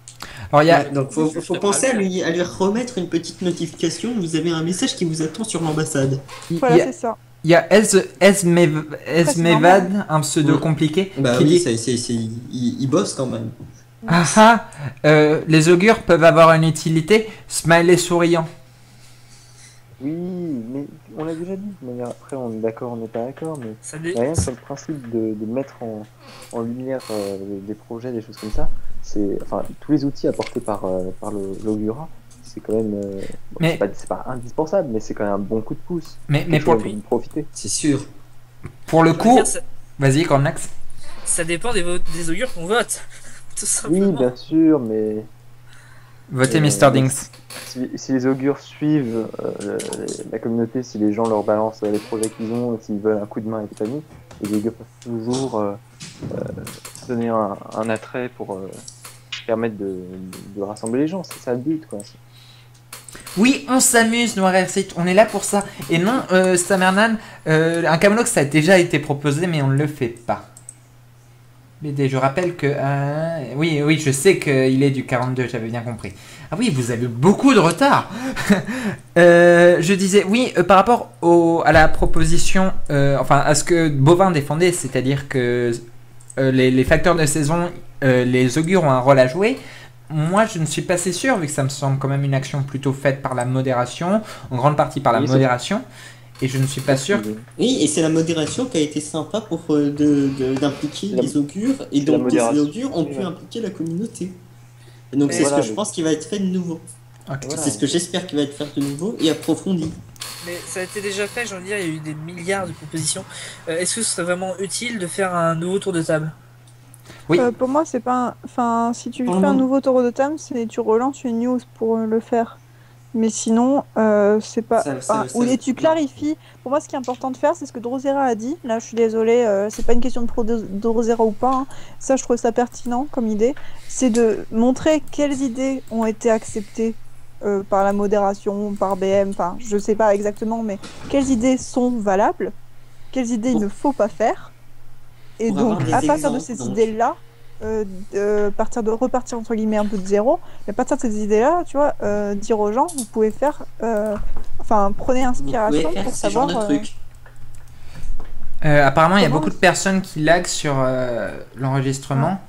Speaker 3: Alors, il y a...
Speaker 2: Ouais, donc faut penser à lui remettre une petite notification. Vous avez un message qui vous attend sur l'ambassade.
Speaker 1: Voilà, c'est ça.
Speaker 3: Il y a Esmevad, un pseudo compliqué.
Speaker 2: Bah
Speaker 3: qui
Speaker 2: oui,
Speaker 3: dit...
Speaker 2: il bosse quand même.
Speaker 3: Les augures peuvent avoir une utilité. Smiley souriant.
Speaker 7: Oui, mais on l'a déjà dit. Mais après, on est d'accord, on n'est pas d'accord. Mais
Speaker 4: Ça dé-
Speaker 7: rien sur le principe de mettre en lumière des projets, des choses comme ça. Enfin, tous les outils apportés par l'Augura, c'est quand même.
Speaker 3: Mais-
Speaker 7: c'est pas indispensable, mais c'est quand même un bon coup de pouce.
Speaker 3: Mais
Speaker 7: Quelque
Speaker 3: pour
Speaker 7: chose dont on peut profiter.
Speaker 2: C'est sûr.
Speaker 3: Pour le
Speaker 4: Je veux
Speaker 3: coup...
Speaker 4: dire,
Speaker 3: Vas-y, Cornax.
Speaker 4: ça dépend des augures qu'on vote. Tout simplement.
Speaker 7: Oui, bien sûr, mais.
Speaker 3: Votez Mr. Dings.
Speaker 7: Si les augures suivent la communauté, si les gens leur balancent les projets qu'ils ont, s'ils veulent un coup de main et compagnie, les augures peuvent toujours donner un attrait pour permettre de rassembler les gens. C'est ça le but, quoi.
Speaker 3: Oui, on s'amuse, Noir Airseat, on est là pour ça. Et non, Samernan, un Camoulox ça a déjà été proposé, mais on ne le fait pas. BD, je rappelle que... oui, je sais qu'il est du 42, j'avais bien compris. Ah oui, vous avez beaucoup de retard. Je disais, oui, par rapport à la proposition, enfin à ce que Bovin défendait, c'est-à-dire que les facteurs de saison, les augures ont un rôle à jouer. Moi, je ne suis pas assez sûr, vu que ça me semble quand même une action plutôt faite par la modération, en grande partie par la modération. Et je ne suis pas sûr.
Speaker 2: Oui, et c'est la modération qui a été sympa pour d'impliquer les augures, et donc tous les augures ont pu impliquer la communauté. Et donc c'est ce que je pense qui va être fait de nouveau.
Speaker 3: Okay.
Speaker 2: C'est ce que j'espère qu'il va être fait de nouveau et approfondi.
Speaker 4: Mais ça a été déjà fait, j'ai envie de dire, il y a eu des milliards de propositions. Est-ce que ce serait vraiment utile de faire un nouveau tour de table?
Speaker 3: Oui.
Speaker 1: Pour moi, c'est pas. Enfin, si tu fais un nouveau tour de table, c'est tu relances une news pour le faire. Mais sinon, c'est pas. Et tu clarifies. Pour moi, ce qui est important de faire, c'est ce que Drosera a dit. Là, je suis désolée, c'est pas une question de pro Drosera ou pas. Hein. Ça, je trouve ça pertinent comme idée. C'est de montrer quelles idées ont été acceptées par la modération, par BM. Enfin, je sais pas exactement, mais quelles idées sont valables, quelles idées il ne faut pas faire. Et donc, à partir de ces idées-là, repartir entre guillemets un peu de zéro, et à partir de ces idées-là, tu vois, dire aux gens, vous pouvez faire, enfin, prenez inspiration pour savoir.
Speaker 3: Apparemment, il y a beaucoup de personnes qui laguent sur l'enregistrement.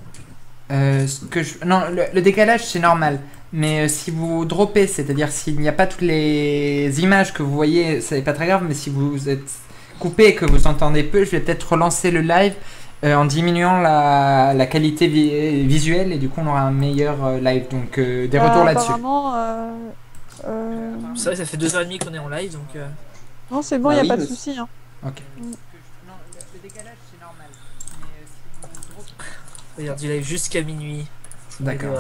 Speaker 3: Non, le décalage c'est normal, mais si vous droppez, c'est-à-dire s'il n'y a pas toutes les images que vous voyez, c'est pas très grave, mais si vous êtes coupé et que vous entendez peu, je vais peut-être relancer le live en diminuant la qualité visuelle et du coup on aura un meilleur live, donc des retours là-dessus.
Speaker 4: C'est vrai, ça fait 2h30 qu'on est en live, donc...
Speaker 1: Non, c'est bon, il n'y a pas de souci. Hein.
Speaker 3: Ok.
Speaker 4: Le décalage, c'est normal. Regarde, du live jusqu'à minuit.
Speaker 3: D'accord.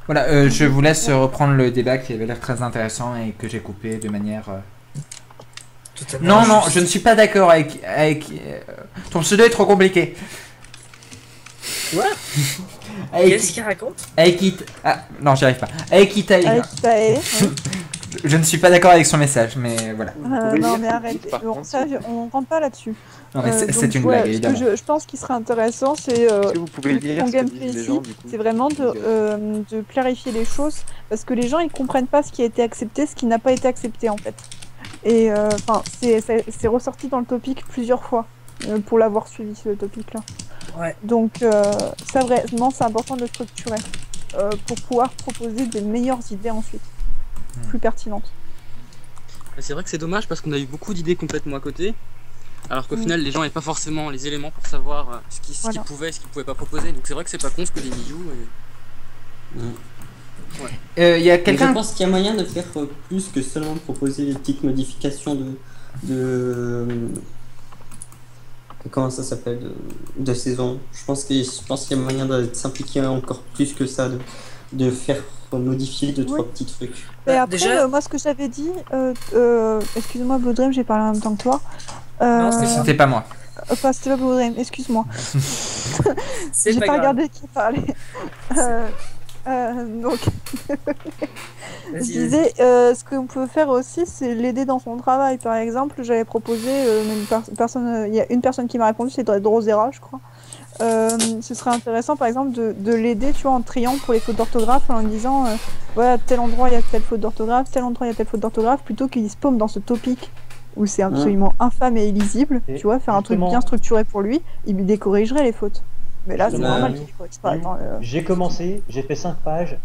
Speaker 3: Voilà, je vous laisse reprendre le débat qui avait l'air très intéressant et que j'ai coupé de manière... Non, je ne suis pas d'accord avec ton pseudo est trop compliqué.
Speaker 4: Quoi? Qu'est-ce qu'il raconte?
Speaker 3: Non, j'y arrive pas. Je ne suis pas d'accord avec son message, mais voilà.
Speaker 1: Non, mais arrête. On rentre pas là-dessus.
Speaker 3: Non, mais c'est une blague, évidemment.
Speaker 1: Je pense qu'il serait intéressant, c'est
Speaker 7: vous pouvez dire
Speaker 1: ton gameplay ici, c'est vraiment de clarifier les choses, parce que les gens ils comprennent pas ce qui a été accepté, ce qui n'a pas été accepté en fait. Et enfin, c'est ressorti dans le topic plusieurs fois pour l'avoir suivi ce topic-là.
Speaker 4: Ouais.
Speaker 1: Donc ça vraiment c'est important de le structurer pour pouvoir proposer des meilleures idées ensuite, plus pertinentes.
Speaker 10: C'est vrai que c'est dommage parce qu'on a eu beaucoup d'idées complètement à côté, alors qu'au final les gens n'avaient pas forcément les éléments pour savoir ce qu'ils pouvaient et ce qu'ils pouvaient pas proposer. Donc c'est vrai que c'est pas con ce que dit Miyu.
Speaker 3: Y a quelqu'un...
Speaker 2: Je pense qu'il y a moyen de faire plus que seulement proposer des petites modifications de comment ça s'appelle de saison. Je pense qu'il y a moyen de s'impliquer encore plus que ça, de faire modifier 2-3 petits trucs.
Speaker 1: Et après, déjà... moi ce que j'avais dit, excuse-moi Blue Dream, j'ai parlé en même temps que toi.
Speaker 3: Non, c'était pas moi.
Speaker 1: Enfin, c'était pas Blue Dream, excuse-moi. J'ai pas regardé qui parlait. Donc, je
Speaker 4: Vas-y,
Speaker 1: disais, ce qu'on peut faire aussi, c'est l'aider dans son travail. Par exemple, j'avais proposé, mais il y a une personne qui m'a répondu, c'est Drosera, je crois. Ce serait intéressant, par exemple, de l'aider, tu vois, en triant pour les fautes d'orthographe, en lui disant, voilà, tel endroit il y a telle faute d'orthographe, tel endroit il y a telle faute d'orthographe, plutôt qu'il se paume dans ce topic où c'est absolument infâme et illisible,
Speaker 8: Et
Speaker 1: tu vois, faire un truc
Speaker 8: justement-
Speaker 1: bien structuré pour lui, il lui décorrigerait les fautes. Mais là, c'est
Speaker 8: Justement,
Speaker 1: normal qu'il les corrige pas. Attends,
Speaker 8: J'ai commencé, j'ai fait 5 pages,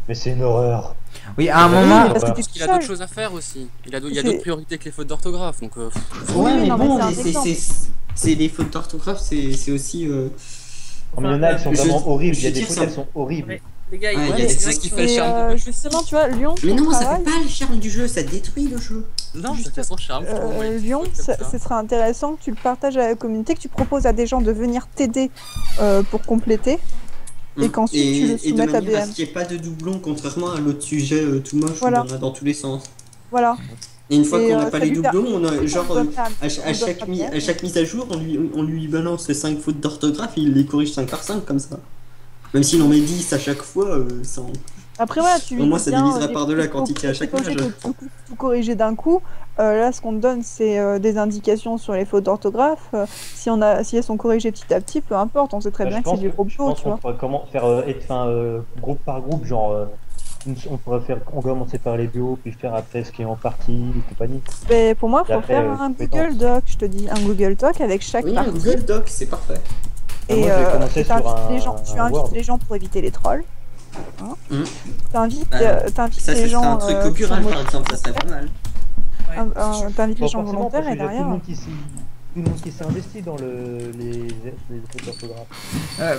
Speaker 8: mais c'est une horreur.
Speaker 3: Oui, à un
Speaker 8: Oui,
Speaker 3: moment.
Speaker 1: parce que
Speaker 8: Parce
Speaker 1: tu
Speaker 10: Il a d'autres choses à faire aussi. Il y a
Speaker 1: C'est-
Speaker 10: d'autres priorités que les fautes d'orthographe. Donc,
Speaker 2: Ouais,
Speaker 1: Oui,
Speaker 2: mais
Speaker 1: non, mais
Speaker 2: bon,
Speaker 1: c'est un
Speaker 2: mais
Speaker 1: exemple.
Speaker 2: c'est les fautes d'orthographe, c'est aussi.
Speaker 8: Mais il y en a, elles sont
Speaker 2: je-
Speaker 8: vraiment horribles. Il y a
Speaker 2: je
Speaker 8: des
Speaker 2: veux dire,
Speaker 8: fautes,
Speaker 2: ça-
Speaker 8: elles sont horribles.
Speaker 4: Ouais. Les gars,
Speaker 2: Ouais,
Speaker 4: il
Speaker 2: il y a
Speaker 4: y a
Speaker 2: des
Speaker 4: des
Speaker 10: choses
Speaker 4: gens
Speaker 10: qui
Speaker 4: qui
Speaker 10: fait le
Speaker 1: Et
Speaker 10: charme du jeu.
Speaker 1: justement, tu vois, Lyon,
Speaker 2: Mais
Speaker 1: son
Speaker 2: non, ça
Speaker 1: travail,
Speaker 2: fait pas le charme du jeu, ça détruit le jeu.
Speaker 10: non, ça fait son charme. je trouve, moi, les
Speaker 1: Lyon,
Speaker 10: fautes comme ça.
Speaker 1: ce serait intéressant que tu le partages à la communauté, que tu proposes à des gens de venir t'aider pour compléter, et qu'ensuite tu le
Speaker 2: Et de
Speaker 1: soumettes à
Speaker 2: manière à
Speaker 1: BM.
Speaker 2: ce qu'il n'y ait pas de doublon, contrairement à l'autre sujet tout moche
Speaker 1: Voilà.
Speaker 2: où il y en a dans tous les sens.
Speaker 1: Voilà.
Speaker 2: Et une fois
Speaker 1: Et,
Speaker 2: qu'on n'a pas
Speaker 1: ça
Speaker 2: les
Speaker 1: lui per-
Speaker 2: doublons, on a genre
Speaker 1: on donne à-
Speaker 2: à
Speaker 1: on donne
Speaker 2: à chaque mise à jour, on lui balance 5 fautes d'orthographe et il les corrige 5 par 5 comme ça. Même s'il en met 10 à chaque fois, ça en-
Speaker 1: Après, voilà, tu lui
Speaker 2: Au moins,
Speaker 1: dis
Speaker 2: ça
Speaker 1: bien,
Speaker 2: divisera
Speaker 1: des
Speaker 2: par deux la
Speaker 1: petits
Speaker 2: quantité à
Speaker 1: comptes,
Speaker 2: chaque
Speaker 1: t'es pas obligé
Speaker 2: page.
Speaker 1: de tout corriger d'un coup. Là, ce qu'on te donne, c'est des indications sur les fautes d'orthographe. Si elles sont corrigées petit à petit, peu importe, on sait très
Speaker 8: Bah,
Speaker 1: bien
Speaker 8: je
Speaker 1: que c'est
Speaker 8: pense
Speaker 1: du gros
Speaker 8: je
Speaker 1: boulot,
Speaker 8: pense
Speaker 1: tu
Speaker 8: qu'on
Speaker 1: vois.
Speaker 8: pourrait comment faire groupe par groupe, genre on pourrait faire on commencer par les bios, puis faire après ce qui est en partie et compagnie.
Speaker 1: Mais pour moi, il
Speaker 8: Et
Speaker 1: faut
Speaker 8: après,
Speaker 1: faire un
Speaker 8: compétences.
Speaker 1: Google Doc, je te dis, un Google Doc avec chaque
Speaker 2: Oui, un
Speaker 1: partie.
Speaker 2: Google Doc, c'est parfait.
Speaker 1: Et
Speaker 8: Moi, je vais commencer sur
Speaker 1: t'invites les
Speaker 8: un-
Speaker 1: gens, tu
Speaker 8: un
Speaker 1: invites
Speaker 8: Word.
Speaker 1: les gens pour éviter les trolls. Hein. T'invites
Speaker 2: Ça,
Speaker 1: les
Speaker 2: c'est
Speaker 1: gens.
Speaker 2: un truc
Speaker 1: qui sont
Speaker 2: copyright par
Speaker 1: motivés.
Speaker 2: exemple, ça serait pas mal.
Speaker 1: T'invites les
Speaker 8: Bon,
Speaker 1: gens
Speaker 8: forcément,
Speaker 1: volontaires
Speaker 8: parce
Speaker 1: et
Speaker 8: qu'il y a tout le
Speaker 1: derrière.
Speaker 8: monde qui s'est investi dans les fautes d'orthographe.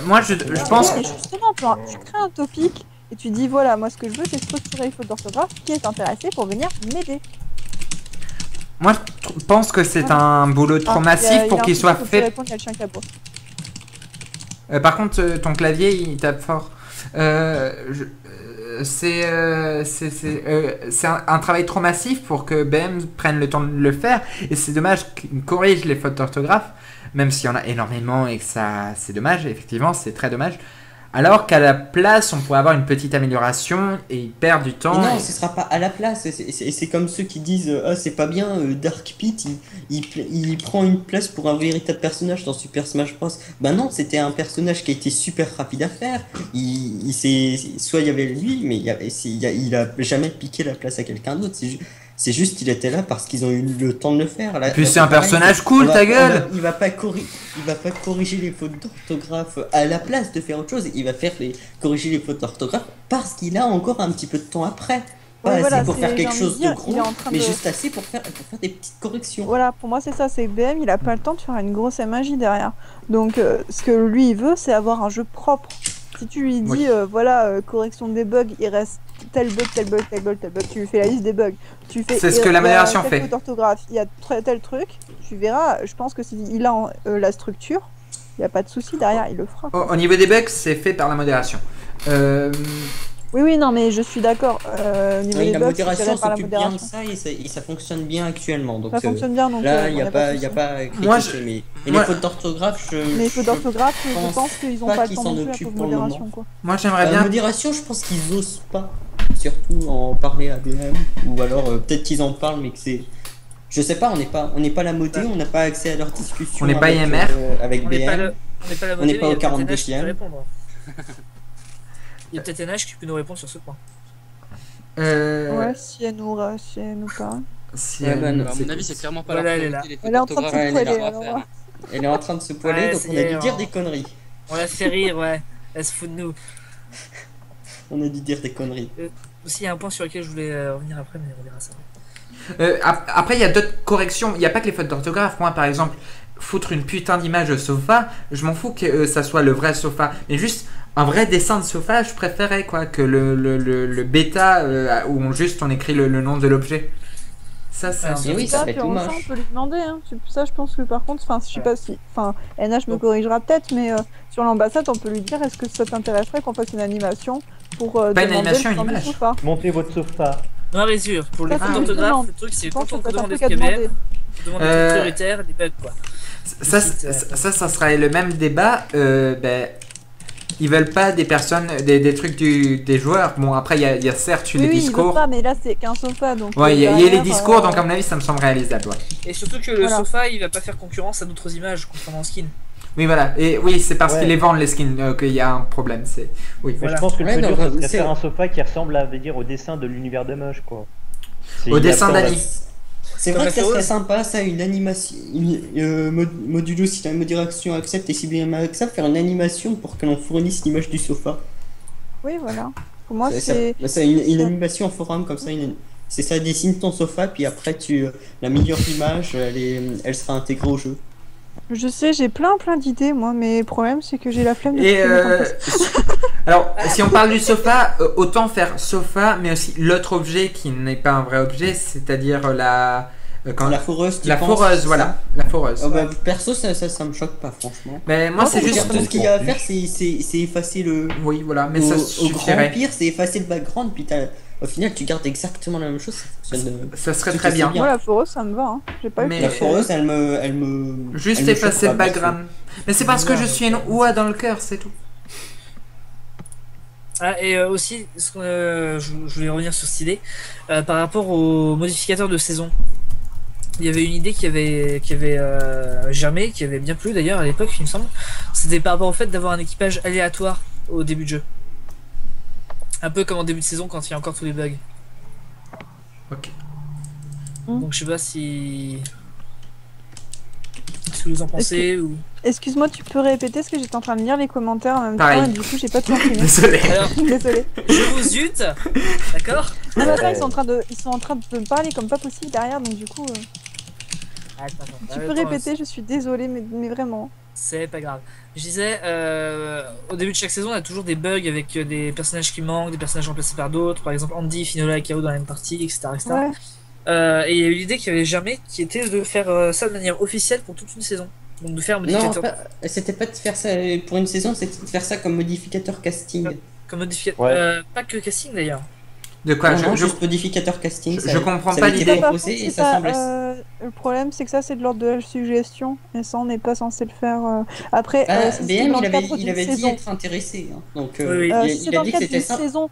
Speaker 3: Moi, je pense.
Speaker 1: Mais justement, tu crées un topic et tu dis voilà, moi ce que je veux, c'est structurer les fautes d'orthographe. Qui est intéressé pour venir m'aider?
Speaker 3: Moi, je pense que c'est un boulot trop massif pour qu'il soit fait.
Speaker 1: Il y a le chien qui aboie.
Speaker 3: Par contre, ton clavier, il tape fort. C'est un travail trop massif pour que BM prenne le temps de le faire. Et c'est dommage qu'il corrige les fautes d'orthographe, même s'il y en a énormément et que ça, c'est dommage. Effectivement, c'est très dommage. Alors qu'à la place, on pourrait avoir une petite amélioration et il perd du temps.
Speaker 2: Mais non, ce sera pas à la place. C'est comme ceux qui disent ah c'est pas bien, Dark Pit il prend une place pour un véritable personnage dans Super Smash Bros. Bah non, c'était un personnage qui a été super rapide à faire. Soit il y avait lui, mais il a jamais piqué la place à quelqu'un d'autre. C'est juste qu'il était là parce qu'ils ont eu le temps de le faire. Là,
Speaker 3: Puis c'est un personnage cool, ta gueule.
Speaker 2: Il va pas corriger les fautes d'orthographe à la place de faire autre chose. Il va corriger les fautes d'orthographe parce qu'il a encore un petit peu de temps après. Pas
Speaker 1: Ouais,
Speaker 2: assez
Speaker 1: voilà,
Speaker 2: pour
Speaker 1: c'est-
Speaker 2: faire
Speaker 1: j'ai
Speaker 2: quelque
Speaker 1: envie de
Speaker 2: chose
Speaker 1: dire,
Speaker 2: de gros,
Speaker 1: il est en train
Speaker 2: mais
Speaker 1: de-
Speaker 2: juste assez pour faire des petites corrections.
Speaker 1: Voilà, pour moi c'est ça, c'est BM, il a pas le temps de faire une grosse MAJ derrière. Donc ce que lui il veut, c'est avoir un jeu propre. Si tu lui dis, voilà, correction des bugs, il reste tel bug, tel bug, tel bug, tel bug, tu lui fais la liste des bugs. Tu fais,
Speaker 3: C'est ce
Speaker 1: il
Speaker 3: que
Speaker 1: y a
Speaker 3: l'amélioration
Speaker 1: telle
Speaker 3: fait.
Speaker 1: faute d'orthographe, il y a tel truc, tu verras, je pense que s'il a la structure, il n'y a pas de souci derrière, il le fera.
Speaker 3: Au niveau des bugs, c'est fait par la modération.
Speaker 1: Oui, non, mais je suis d'accord. Au niveau
Speaker 2: Oui,
Speaker 1: des
Speaker 2: la
Speaker 1: bugs, c'est
Speaker 2: modération
Speaker 1: géré par la
Speaker 2: s'occupe bien de
Speaker 1: modération.
Speaker 2: ça et ça fonctionne bien actuellement. Donc,
Speaker 1: Ça fonctionne bien, donc
Speaker 2: là, il n'y
Speaker 1: y
Speaker 2: a,
Speaker 1: a pas
Speaker 2: pas,
Speaker 1: de
Speaker 2: y a
Speaker 1: souci.
Speaker 2: pas à critiquer.
Speaker 3: Moi,
Speaker 2: mais
Speaker 3: moi-
Speaker 2: les fautes d'orthographe,
Speaker 1: Mais les fautes d'orthographe, je
Speaker 2: pense
Speaker 1: pense qu'ils n'ont
Speaker 2: pas
Speaker 1: pas le
Speaker 2: qu'ils
Speaker 1: temps
Speaker 2: s'en
Speaker 1: non plus, la
Speaker 2: occupent
Speaker 1: pauvre
Speaker 2: pour le
Speaker 1: modération,
Speaker 2: moment.
Speaker 1: quoi.
Speaker 3: Moi, j'aimerais
Speaker 2: La
Speaker 3: bien.
Speaker 2: modération, je pense qu'ils osent pas, surtout en parler à BM, ou alors peut-être qu'ils en parlent, mais que c'est. Je sais pas, on n'est pas la modé, on n'a pas accès à leurs discussions.
Speaker 3: On n'est pas
Speaker 2: avec,
Speaker 3: IMR.
Speaker 2: avec
Speaker 4: On n'est pas,
Speaker 2: BM.
Speaker 4: on n'est pas la
Speaker 2: On n'est
Speaker 4: modèle,
Speaker 2: pas
Speaker 4: il y
Speaker 2: au
Speaker 4: a peut-être
Speaker 2: 42e.
Speaker 4: NH qui peut répondre. Il y a peut-être NH qui peut nous répondre sur ce point.
Speaker 1: Ouais, si elle nous parle.
Speaker 3: Si
Speaker 2: Ouais,
Speaker 3: elle-
Speaker 2: bah, non,
Speaker 10: À
Speaker 2: c'est-
Speaker 10: mon avis, c'est clairement pas
Speaker 4: Voilà,
Speaker 10: la
Speaker 4: elle est
Speaker 10: priorité, les fautes
Speaker 1: Elle est en train de
Speaker 10: d'orthographe,
Speaker 1: se
Speaker 10: elle
Speaker 1: poiler,
Speaker 10: est là à
Speaker 1: alors.
Speaker 10: faire.
Speaker 2: Elle est en train de se poiler,
Speaker 4: Ouais,
Speaker 2: donc
Speaker 4: ça
Speaker 2: on
Speaker 4: y
Speaker 2: a
Speaker 4: est,
Speaker 2: dû dire
Speaker 4: on-
Speaker 2: des conneries.
Speaker 4: On la fait rire, ouais. Elle se fout de nous.
Speaker 2: On a dû dire des conneries.
Speaker 4: Aussi, il y a un point sur lequel je voulais revenir après, mais on verra ça.
Speaker 3: Après, il y a d'autres corrections. Il n'y a pas que les fautes d'orthographe. Moi, par exemple, foutre une putain d'image de sofa, je m'en fous que ça soit le vrai sofa. Mais juste un vrai dessin de sofa, je préférais quoi, que le bêta où on écrit le nom de l'objet. Ça, c'est
Speaker 4: Ah,
Speaker 3: un
Speaker 2: Et
Speaker 3: truc.
Speaker 2: oui, ça fait
Speaker 1: puis
Speaker 2: tout
Speaker 1: ça,
Speaker 2: moche.
Speaker 1: on peut lui demander. Hein. Ça, je pense que par contre, je sais pas si. Enfin, NH me corrigera peut-être, mais sur l'ambassade, on peut lui dire est-ce que ça t'intéresserait qu'on fasse une animation pour
Speaker 3: Pas une
Speaker 1: demander
Speaker 3: animation,
Speaker 1: le temps
Speaker 3: une
Speaker 1: du
Speaker 3: image.
Speaker 1: sofa.
Speaker 8: Montez votre sofa.
Speaker 4: Noir et sûr. Pour les
Speaker 1: Ça,
Speaker 4: fautes
Speaker 1: c'est une
Speaker 4: d'orthographe,
Speaker 1: demande.
Speaker 4: le truc, c'est
Speaker 1: Je
Speaker 4: quand
Speaker 1: pense
Speaker 4: on
Speaker 1: que
Speaker 4: vous
Speaker 1: c'est un
Speaker 4: demande des
Speaker 1: truc à
Speaker 4: SPBM,
Speaker 1: demander.
Speaker 4: on demande des trucs prioritaires, des bugs, quoi.
Speaker 3: Ça serait le même débat. ils veulent pas des personnes, des trucs des joueurs. Bon, après, il y a certes eu
Speaker 1: Oui,
Speaker 3: les
Speaker 1: oui, ils
Speaker 3: discours.
Speaker 1: veulent pas, mais là c'est qu'un sofa donc.
Speaker 3: Ouais, il y a les
Speaker 1: derrière,
Speaker 3: discours, donc à mon avis, ça me semble réalisable. Ouais.
Speaker 4: Et surtout que le
Speaker 1: Voilà.
Speaker 4: sofa, il va pas faire concurrence à d'autres images concernant skin.
Speaker 3: Oui, voilà. Et oui, c'est parce
Speaker 8: Ouais.
Speaker 3: qu'ils les vendent les skins qu'il y a un problème. C'est oui.
Speaker 8: Mais
Speaker 4: Voilà.
Speaker 8: je pense que le
Speaker 2: Ouais,
Speaker 8: plus
Speaker 2: non,
Speaker 8: dur, ça serait
Speaker 2: c'est-
Speaker 8: faire un sofa qui ressemble à, veut dire, au dessin de l'univers de Moche, quoi. C'est-
Speaker 3: Au
Speaker 8: il
Speaker 3: dessin
Speaker 8: attend la-
Speaker 3: d'Ali.
Speaker 2: C'est
Speaker 4: Comme
Speaker 2: vrai que ça
Speaker 4: la
Speaker 2: serait
Speaker 4: Féroce.
Speaker 2: sympa, ça, une animation, modulo si la modération accepte et si bien accepte, faire une animation pour que l'on fournisse l'image du sofa.
Speaker 1: Oui, voilà. Pour moi,
Speaker 2: Ça-
Speaker 1: c'est.
Speaker 2: ça, une animation en forum comme ça, c'est ça, dessine ton sofa, puis après la meilleure image, elle sera intégrée au jeu.
Speaker 1: Je sais, j'ai plein d'idées, moi, mais le problème, c'est que j'ai la flemme de
Speaker 3: Et
Speaker 1: tout mettre en place.
Speaker 3: alors, si on parle du sofa, autant faire sofa, mais aussi l'autre objet qui n'est pas un vrai objet, c'est-à-dire
Speaker 2: La foreuse, tu
Speaker 3: la
Speaker 2: penses,
Speaker 3: foreuse,
Speaker 2: c'est
Speaker 3: voilà,
Speaker 2: ça
Speaker 3: la foreuse.
Speaker 2: Ah bah, perso, ça me choque pas, franchement.
Speaker 3: Mais moi, c'est juste.
Speaker 2: Tout ce qu'il y a à faire, c'est effacer le.
Speaker 3: Oui, voilà, mais ça
Speaker 2: Au grand
Speaker 3: suffirait.
Speaker 2: pire, c'est effacer le background, puis au final, tu gardes exactement la même chose. Ça fonctionne,
Speaker 3: Ça serait
Speaker 2: tout
Speaker 3: très
Speaker 2: aussi
Speaker 3: bien.
Speaker 1: Moi, la foreuse, ça me va, hein. J'ai pas eu
Speaker 3: Mais-
Speaker 1: de
Speaker 2: La
Speaker 1: préféré.
Speaker 2: foreuse, elle me.
Speaker 3: Juste
Speaker 2: elle me
Speaker 3: effacer
Speaker 2: choque
Speaker 3: le
Speaker 2: pas,
Speaker 3: background. Mais c'est parce que je suis une oua dans le cœur, c'est tout.
Speaker 4: Ah, et aussi, je voulais revenir sur cette idée, par rapport aux modificateurs de saison. Il y avait une idée qui avait germé, qui avait bien plu d'ailleurs à l'époque, il me semble. C'était par rapport au fait d'avoir un équipage aléatoire au début de jeu. Un peu comme en début de saison quand il y a encore tous les bugs.
Speaker 3: Ok.
Speaker 4: Donc je sais pas si... ce que vous en pensez ou...
Speaker 1: Excuse-moi, tu peux répéter parce que j'étais en train de lire les commentaires en même
Speaker 3: Pareil.
Speaker 1: temps et du coup, j'ai pas tout imprimé.
Speaker 3: Désolé.
Speaker 4: Alors,
Speaker 1: Désolée.
Speaker 4: je vous zute, d'accord?
Speaker 1: Non, mais attends, ils sont en train de me parler comme pas possible derrière, donc du coup, tu peux répéter, je suis désolée, mais vraiment.
Speaker 4: C'est pas grave. Je disais, au début de chaque saison, on a toujours des bugs avec des personnages qui manquent, des personnages remplacés par d'autres. Par exemple, Andy, Finola et Kao dans la même partie, etc. etc.
Speaker 1: Ouais.
Speaker 4: Et il y a eu l'idée qui avait germé, qui était de faire ça de manière officielle pour toute une saison. Donc de faire un
Speaker 2: Non,
Speaker 4: modificateur
Speaker 2: c'était pas de faire ça pour une saison, c'était de faire ça comme modificateur casting.
Speaker 4: comme modificateur.
Speaker 8: Ouais.
Speaker 4: Pas que casting d'ailleurs.
Speaker 3: De quoi
Speaker 2: Non, non,
Speaker 3: je,
Speaker 2: juste modificateur casting.
Speaker 3: je comprends
Speaker 2: ça
Speaker 3: pas
Speaker 2: avait été
Speaker 3: l'idée.
Speaker 1: Par
Speaker 2: proposé
Speaker 1: contre,
Speaker 2: et
Speaker 1: c'est
Speaker 2: ça
Speaker 1: pas,
Speaker 2: semblait.
Speaker 1: le problème, c'est que ça, c'est de l'ordre de la suggestion, et ça, on n'est pas censé le faire. Après,
Speaker 2: Bah,
Speaker 1: si c'est
Speaker 2: BM,
Speaker 1: dans le cadre
Speaker 2: il
Speaker 1: d'une
Speaker 2: avait dit
Speaker 1: saison.
Speaker 2: être intéressé. Hein. Donc,
Speaker 4: Oui, oui.
Speaker 2: il,
Speaker 1: Si c'est
Speaker 2: il
Speaker 1: dans
Speaker 2: a
Speaker 1: le
Speaker 2: dit que
Speaker 1: cadre
Speaker 2: c'était
Speaker 1: d'une
Speaker 2: ça.
Speaker 1: saison.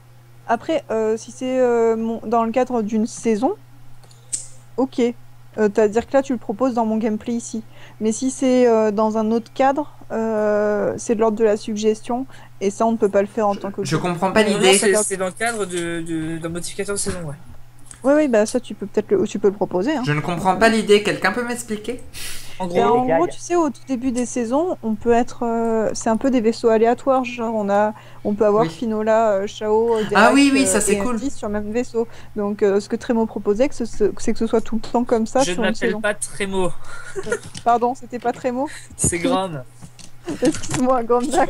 Speaker 1: Après, si c'est dans le cadre d'une saison, ok. C'est-à-dire que là, tu le proposes dans mon gameplay ici. Mais si c'est dans un autre cadre, c'est de l'ordre de la suggestion, et ça, on ne peut pas le faire en tant que.
Speaker 3: Je comprends pas
Speaker 4: Non, non,
Speaker 3: l'idée.
Speaker 4: c'est dans le cadre d'un modificateur de saison, ouais.
Speaker 1: Oui, oui, bah ça, tu peux tu peux le proposer. Hein.
Speaker 3: Je ne comprends pas l'idée. Quelqu'un peut m'expliquer?
Speaker 4: En
Speaker 1: Et
Speaker 4: gros,
Speaker 1: en
Speaker 8: les gars,
Speaker 1: gros, tu sais, au tout début des saisons, on peut être. C'est un peu des vaisseaux aléatoires. Genre, on peut avoir
Speaker 3: Oui.
Speaker 1: Finola, Shao, Derek,
Speaker 3: Ah oui, oui, ça, c'est
Speaker 1: et
Speaker 3: cool.
Speaker 1: Andy sur le même vaisseau. Donc, ce que Trémo proposait, c'est que ce soit tout le temps comme ça
Speaker 4: je ne
Speaker 1: sur une
Speaker 4: m'appelle
Speaker 1: saison.
Speaker 4: pas Trémo,
Speaker 1: Pardon, c'était pas Trémo.
Speaker 4: c'est Grom.
Speaker 1: Excuse-moi, Grandac.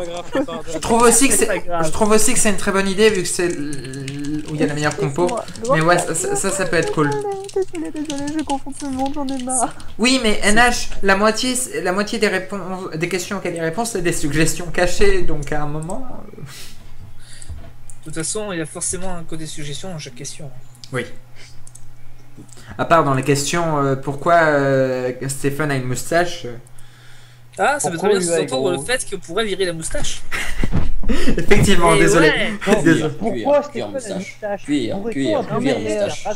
Speaker 3: Je trouve aussi que
Speaker 4: C'est pas
Speaker 3: c'est.
Speaker 4: grave.
Speaker 3: Je trouve aussi que c'est une très bonne idée vu que c'est où il y a la meilleure compo. Mais ouais, ça peut être cool.
Speaker 1: Désolé, je confonds tout le monde, j'en ai marre.
Speaker 3: Oui, mais NH, la moitié des réponses, des questions auxquelles il répond, c'est des suggestions cachées. Donc à un moment.
Speaker 4: De toute façon, il y a forcément un côté suggestion dans chaque question.
Speaker 3: Oui. À part dans les questions, pourquoi Stéphane a une moustache
Speaker 4: Ah, ça veut très
Speaker 8: Pourquoi
Speaker 4: bien
Speaker 8: lui,
Speaker 4: sous-entendre
Speaker 8: gros
Speaker 4: le fait qu'on pourrait virer la moustache.
Speaker 3: Effectivement,
Speaker 4: Et
Speaker 3: désolé.
Speaker 4: ouais.
Speaker 8: Non, mais
Speaker 2: Cuir,
Speaker 8: pourquoi
Speaker 2: cuir,
Speaker 8: Stéphane a une
Speaker 2: moustache.
Speaker 8: moustache
Speaker 2: Cuir,
Speaker 8: Pourquoi
Speaker 2: cuir,
Speaker 8: toi,
Speaker 2: cuir,
Speaker 8: mais,
Speaker 2: moustache.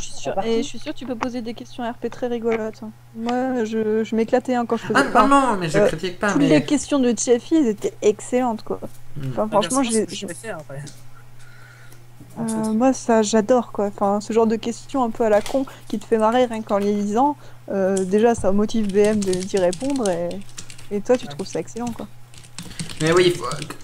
Speaker 1: Et je suis sûre que tu peux poser des questions RP très rigolotes. Moi, je m'éclatais hein, quand je faisais
Speaker 3: Ah non, mais je critique pas.
Speaker 1: toutes
Speaker 3: Mais...
Speaker 1: les questions de Cheffy, elles étaient excellentes, quoi.
Speaker 3: Hmm.
Speaker 1: Enfin, franchement,
Speaker 4: je vais faire après.
Speaker 1: moi, ça, j'adore, quoi. Enfin, ce genre de questions un peu à la con qui te fait marrer rien qu'en les lisant. Déjà, ça motive BM d'y répondre et toi, tu trouves ça excellent, quoi.
Speaker 3: Mais oui,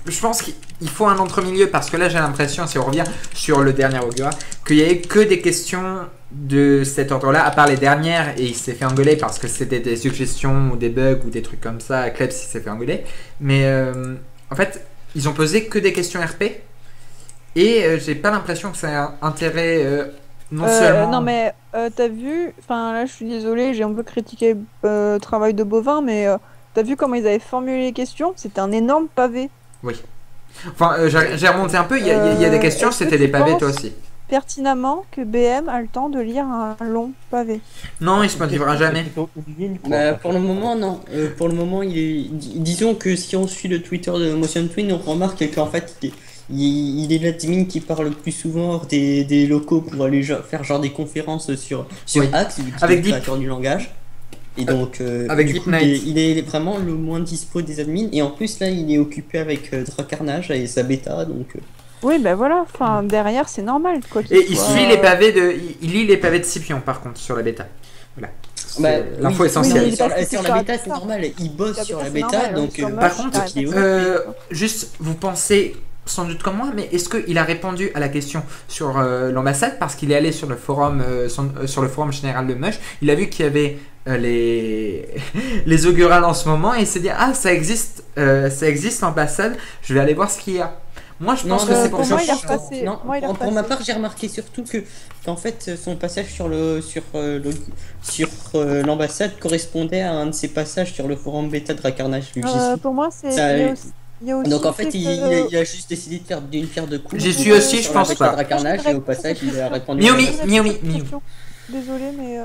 Speaker 3: je pense qu'il faut un entre-milieu parce que là j'ai l'impression, si on revient sur le dernier Ogura, qu'il n'y a eu que des questions de cet ordre-là, à part les dernières, et il s'est fait engueuler parce que c'était des suggestions ou des bugs ou des trucs comme ça. Klebs il s'est fait engueuler. Mais en fait, ils ont posé que des questions RP et j'ai pas l'impression que ça a intérêt non seulement.
Speaker 1: Non, mais t'as vu, enfin là, je suis désolée, j'ai un peu critiqué le travail de Bovin, mais t'as vu comment ils avaient formulé les questions? C'était un énorme pavé.
Speaker 3: Oui. Enfin, j'ai remonté un peu, il y a des questions,
Speaker 1: est-ce que
Speaker 3: c'était
Speaker 1: tu
Speaker 3: des pavés
Speaker 1: penses-
Speaker 3: toi aussi.
Speaker 1: pertinemment que BM a le temps de lire un long pavé.
Speaker 3: Non, il se motivera jamais.
Speaker 2: Pour le moment, non. Pour le moment, disons que si on suit le Twitter de Motion Twin, on remarque qu'en fait, il est l'admin qui parle le plus souvent hors des locaux pour aller faire genre des conférences sur
Speaker 3: Oui.
Speaker 2: Axe, vu qu'il
Speaker 3: Avec
Speaker 2: est
Speaker 3: Deep.
Speaker 2: créateur du langage. Et donc,
Speaker 3: avec
Speaker 2: du
Speaker 3: Deep
Speaker 2: coup,
Speaker 3: Knight.
Speaker 2: il est vraiment le moins dispo des admins. Et en plus, là, il est occupé avec Dracarnage et sa bêta. Donc,
Speaker 1: Oui, ben voilà, enfin, derrière, c'est normal, quoi qu'il
Speaker 3: Et il
Speaker 1: soit.
Speaker 3: suit les pavés il lit les pavés de Scipion, par contre, sur la bêta. Voilà.
Speaker 2: bah,
Speaker 3: L'info
Speaker 2: oui,
Speaker 3: essentielle.
Speaker 1: Oui,
Speaker 2: Sur,
Speaker 1: parce que
Speaker 2: sur
Speaker 1: c'est
Speaker 2: la
Speaker 1: sur
Speaker 2: bêta,
Speaker 1: la
Speaker 2: c'est
Speaker 1: bêta.
Speaker 2: normal. Il bosse
Speaker 1: La
Speaker 2: sur
Speaker 1: bêta,
Speaker 2: la
Speaker 1: c'est
Speaker 2: bêta,
Speaker 1: normal,
Speaker 2: donc
Speaker 1: sur
Speaker 3: Par
Speaker 1: Moche,
Speaker 3: contre,
Speaker 1: il
Speaker 2: il est
Speaker 3: juste, vous pensez sans doute comme moi, mais est-ce qu'il a répondu à la question sur l'ambassade parce qu'il est allé sur le forum, sur le forum général de Mush, il a vu qu'il y avait les augurales en ce moment et il s'est dit ça existe l'ambassade, je vais aller voir ce qu'il y a. Moi, je pense que c'est pour
Speaker 1: pour
Speaker 3: ça.
Speaker 1: moi, il est repassé.
Speaker 2: Non,
Speaker 1: Moi, il est
Speaker 2: pour ma
Speaker 1: repassé.
Speaker 2: part, j'ai remarqué surtout qu'en fait, son passage sur l'ambassade correspondait à un de ses passages sur le forum bêta de Dracarnage. Vu que j'y suis.
Speaker 1: Pour moi, c'est.
Speaker 2: Ça-
Speaker 1: Il y a aussi
Speaker 2: Donc en
Speaker 1: fait
Speaker 2: fait,
Speaker 1: que-
Speaker 2: il a juste décidé de faire d'une pierre deux coups.
Speaker 3: J'y suis aussi, je
Speaker 2: sur
Speaker 3: pense
Speaker 2: la bêta
Speaker 3: pas.
Speaker 2: de Dracarnage, et au passage, il a répondu.
Speaker 3: Miumi.
Speaker 1: Désolée, mais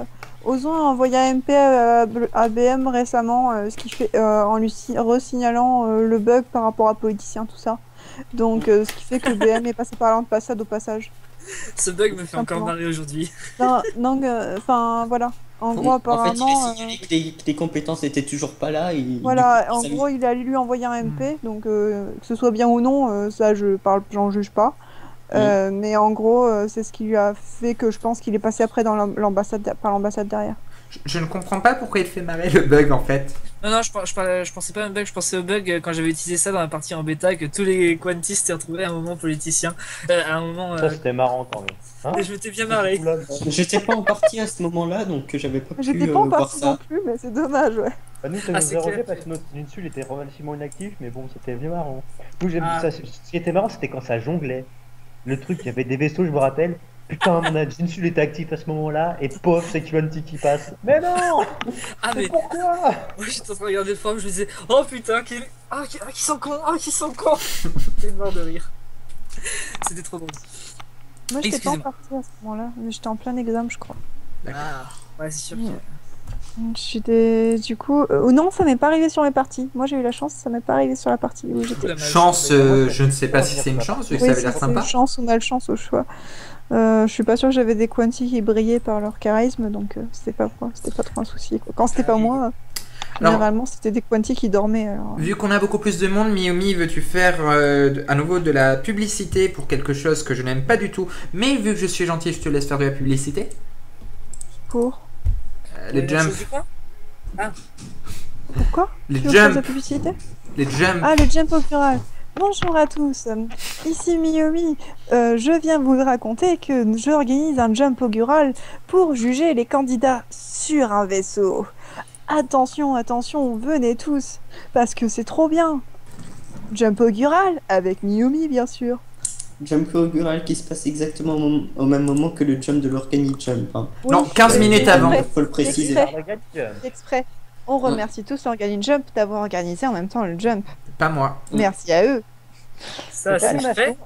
Speaker 1: Ozon a envoyé un MP à BM récemment, ce qui fait en lui resignalant le bug par rapport à politicien, tout ça. Donc, ce qui fait que BM est passé par l'ambassade au passage.
Speaker 4: Ce bug me fait encore
Speaker 1: Simplement.
Speaker 4: marrer aujourd'hui.
Speaker 1: Enfin, voilà. En gros,
Speaker 2: En fait, il
Speaker 1: apparemment.
Speaker 2: a signalé que les compétences n'étaient toujours pas là. Et
Speaker 1: Voilà,
Speaker 2: du coup,
Speaker 1: en
Speaker 2: ça
Speaker 1: gros, il a lui envoyé un MP, donc que ce soit bien ou non, ça j'en juge pas. Mais en gros, c'est ce qui lui a fait que je pense qu'il est passé après dans l'ambassade, par l'ambassade derrière.
Speaker 3: Je ne comprends pas pourquoi il fait marrer le bug en fait.
Speaker 4: Non, je pensais pas à un bug, je pensais au bug quand j'avais utilisé ça dans la partie en bêta, que tous les quantis s'étaient retrouvés à un moment politicien. À un moment.
Speaker 8: Ça, c'était marrant quand même. Hein
Speaker 4: Et je m'étais bien marré.
Speaker 2: J'étais pas en partie à ce moment-là, donc j'avais pas pu
Speaker 1: J'étais pas en
Speaker 2: voir
Speaker 1: partie
Speaker 2: ça.
Speaker 1: non plus, mais c'est dommage, ouais.
Speaker 8: Bah, nous, ça
Speaker 4: Ah,
Speaker 8: nous
Speaker 4: c'est
Speaker 8: dérangeait
Speaker 4: clair.
Speaker 8: parce que notre Jinsul était relativement inactif, mais bon, c'était bien marrant. Nous,
Speaker 4: Ah.
Speaker 8: ce qui était marrant, c'était quand ça jonglait. Le truc, il y avait des vaisseaux, je me rappelle. Putain, mon Jinsul était actif à ce moment-là, et pof, c'est Quanti qui passe. Mais non
Speaker 4: Ah, mais
Speaker 8: Pourquoi
Speaker 4: moi j'étais en train de regarder le forum, je me disais, oh putain, qui sont cons, qui sont cons. J'étais mort de rire. C'était trop drôle.
Speaker 1: Moi, j'étais pas en
Speaker 4: Excusez-moi.
Speaker 1: partie à ce moment-là, mais j'étais en plein examen, je crois.
Speaker 4: Ah, ouais, c'est sûr.
Speaker 1: Du coup, non, ça m'est pas arrivé sur mes parties. Moi, j'ai eu la chance, ça m'est pas arrivé sur la partie où j'étais.
Speaker 3: Chance, je ne sais pas si c'est une chance ou que ça avait l'air
Speaker 1: c'est
Speaker 3: sympa.
Speaker 1: chance ou malchance au choix. Je suis pas sûre que j'avais des quantis qui brillaient par leur charisme, donc c'était pas trop un souci, quoi. Quand c'était pas moi,
Speaker 3: Alors-
Speaker 1: généralement c'était des quantis qui dormaient. Alors...
Speaker 3: Vu qu'on a beaucoup plus de monde, Miyomi, veux-tu faire à nouveau de la publicité pour quelque chose que je n'aime pas du tout, mais vu que je suis gentil, je te laisse faire de la publicité.
Speaker 1: Pour
Speaker 3: Les jumps.
Speaker 1: Pourquoi
Speaker 3: Les
Speaker 1: Tu veux faire de
Speaker 3: jumps.
Speaker 1: la publicité
Speaker 3: Les jumps.
Speaker 1: Ah, le jump au plural. Bonjour à tous, ici Miyomi. Je viens vous raconter que j'organise un jump augural pour juger les candidats sur un vaisseau. Attention, attention, venez tous, parce que c'est trop bien. Jump augural avec Miyomi, bien sûr.
Speaker 2: Jump augural qui se passe exactement au même moment que le jump de l'Organic Jump. Hein.
Speaker 3: Non, 15 minutes avant.
Speaker 2: Faut le préciser.
Speaker 1: Exprès. On remercie tous l'Organic Jump d'avoir organisé en même temps le jump.
Speaker 3: Pas moi.
Speaker 1: Merci à eux.
Speaker 4: Ça,
Speaker 8: Cette
Speaker 4: c'est
Speaker 8: animation,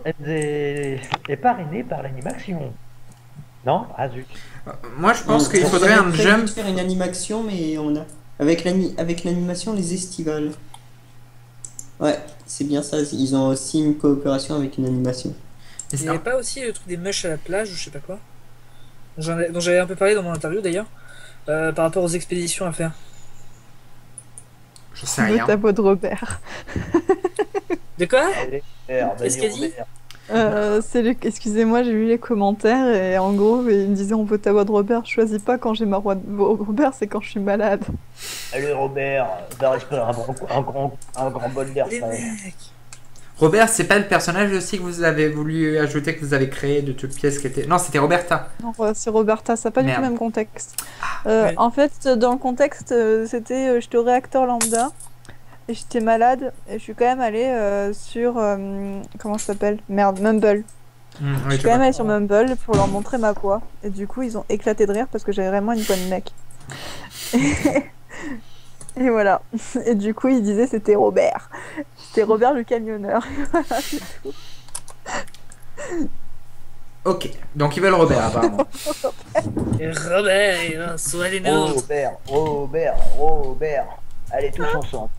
Speaker 4: fait.
Speaker 8: elle est parrainée par l'animation. Non? Ah zut.
Speaker 3: Moi, je pense qu'il
Speaker 2: On
Speaker 3: faudrait
Speaker 2: avait
Speaker 3: un
Speaker 2: prévu
Speaker 3: jump.
Speaker 2: de faire une animation, mais on a avec l'animation les estivales. Ouais, c'est bien ça. Ils ont aussi une coopération avec une animation.
Speaker 4: Il n'y avait pas aussi le truc des mushs à la plage ou je sais pas quoi, dont j'avais un peu parlé dans mon interview d'ailleurs, par rapport aux expéditions à faire.
Speaker 3: Je
Speaker 1: Tu
Speaker 3: sais
Speaker 1: veux
Speaker 3: rien.
Speaker 1: ta voix de Robert.
Speaker 4: De quoi?
Speaker 8: Qu'est-ce
Speaker 4: qu'il a dit?
Speaker 1: Excusez-moi, j'ai lu les commentaires et en gros, il me disait on veut ta voix de Robert. Je choisis pas quand j'ai ma voix de Robert, c'est quand je suis malade.
Speaker 8: Allez Robert, t'arrives pas un grand bol d'air frais.
Speaker 3: Robert, c'est pas le personnage aussi que vous avez voulu ajouter, que vous avez créé de toutes pièces qui étaient. Non, c'était Roberta.
Speaker 1: Non, c'est Roberta, ça n'a pas du tout
Speaker 3: Merde.
Speaker 1: le même contexte.
Speaker 4: Ouais.
Speaker 1: En fait, dans le contexte, c'était j'étais au réacteur lambda et j'étais malade et je suis quand même allée sur comment ça s'appelle? Merde, Mumble.
Speaker 3: Oui,
Speaker 1: Je suis quand même allée sur Mumble pour leur montrer ma voix et du coup ils ont éclaté de rire parce que j'avais vraiment une voix de mec. Et voilà. Et du coup ils disaient c'était Robert. C'était Robert le camionneur. Voilà, c'est tout.
Speaker 3: Ok, donc ils veulent Robert apparemment.
Speaker 4: Et Robert, sois les nôtres.
Speaker 8: Robert. Allez, tous ensemble.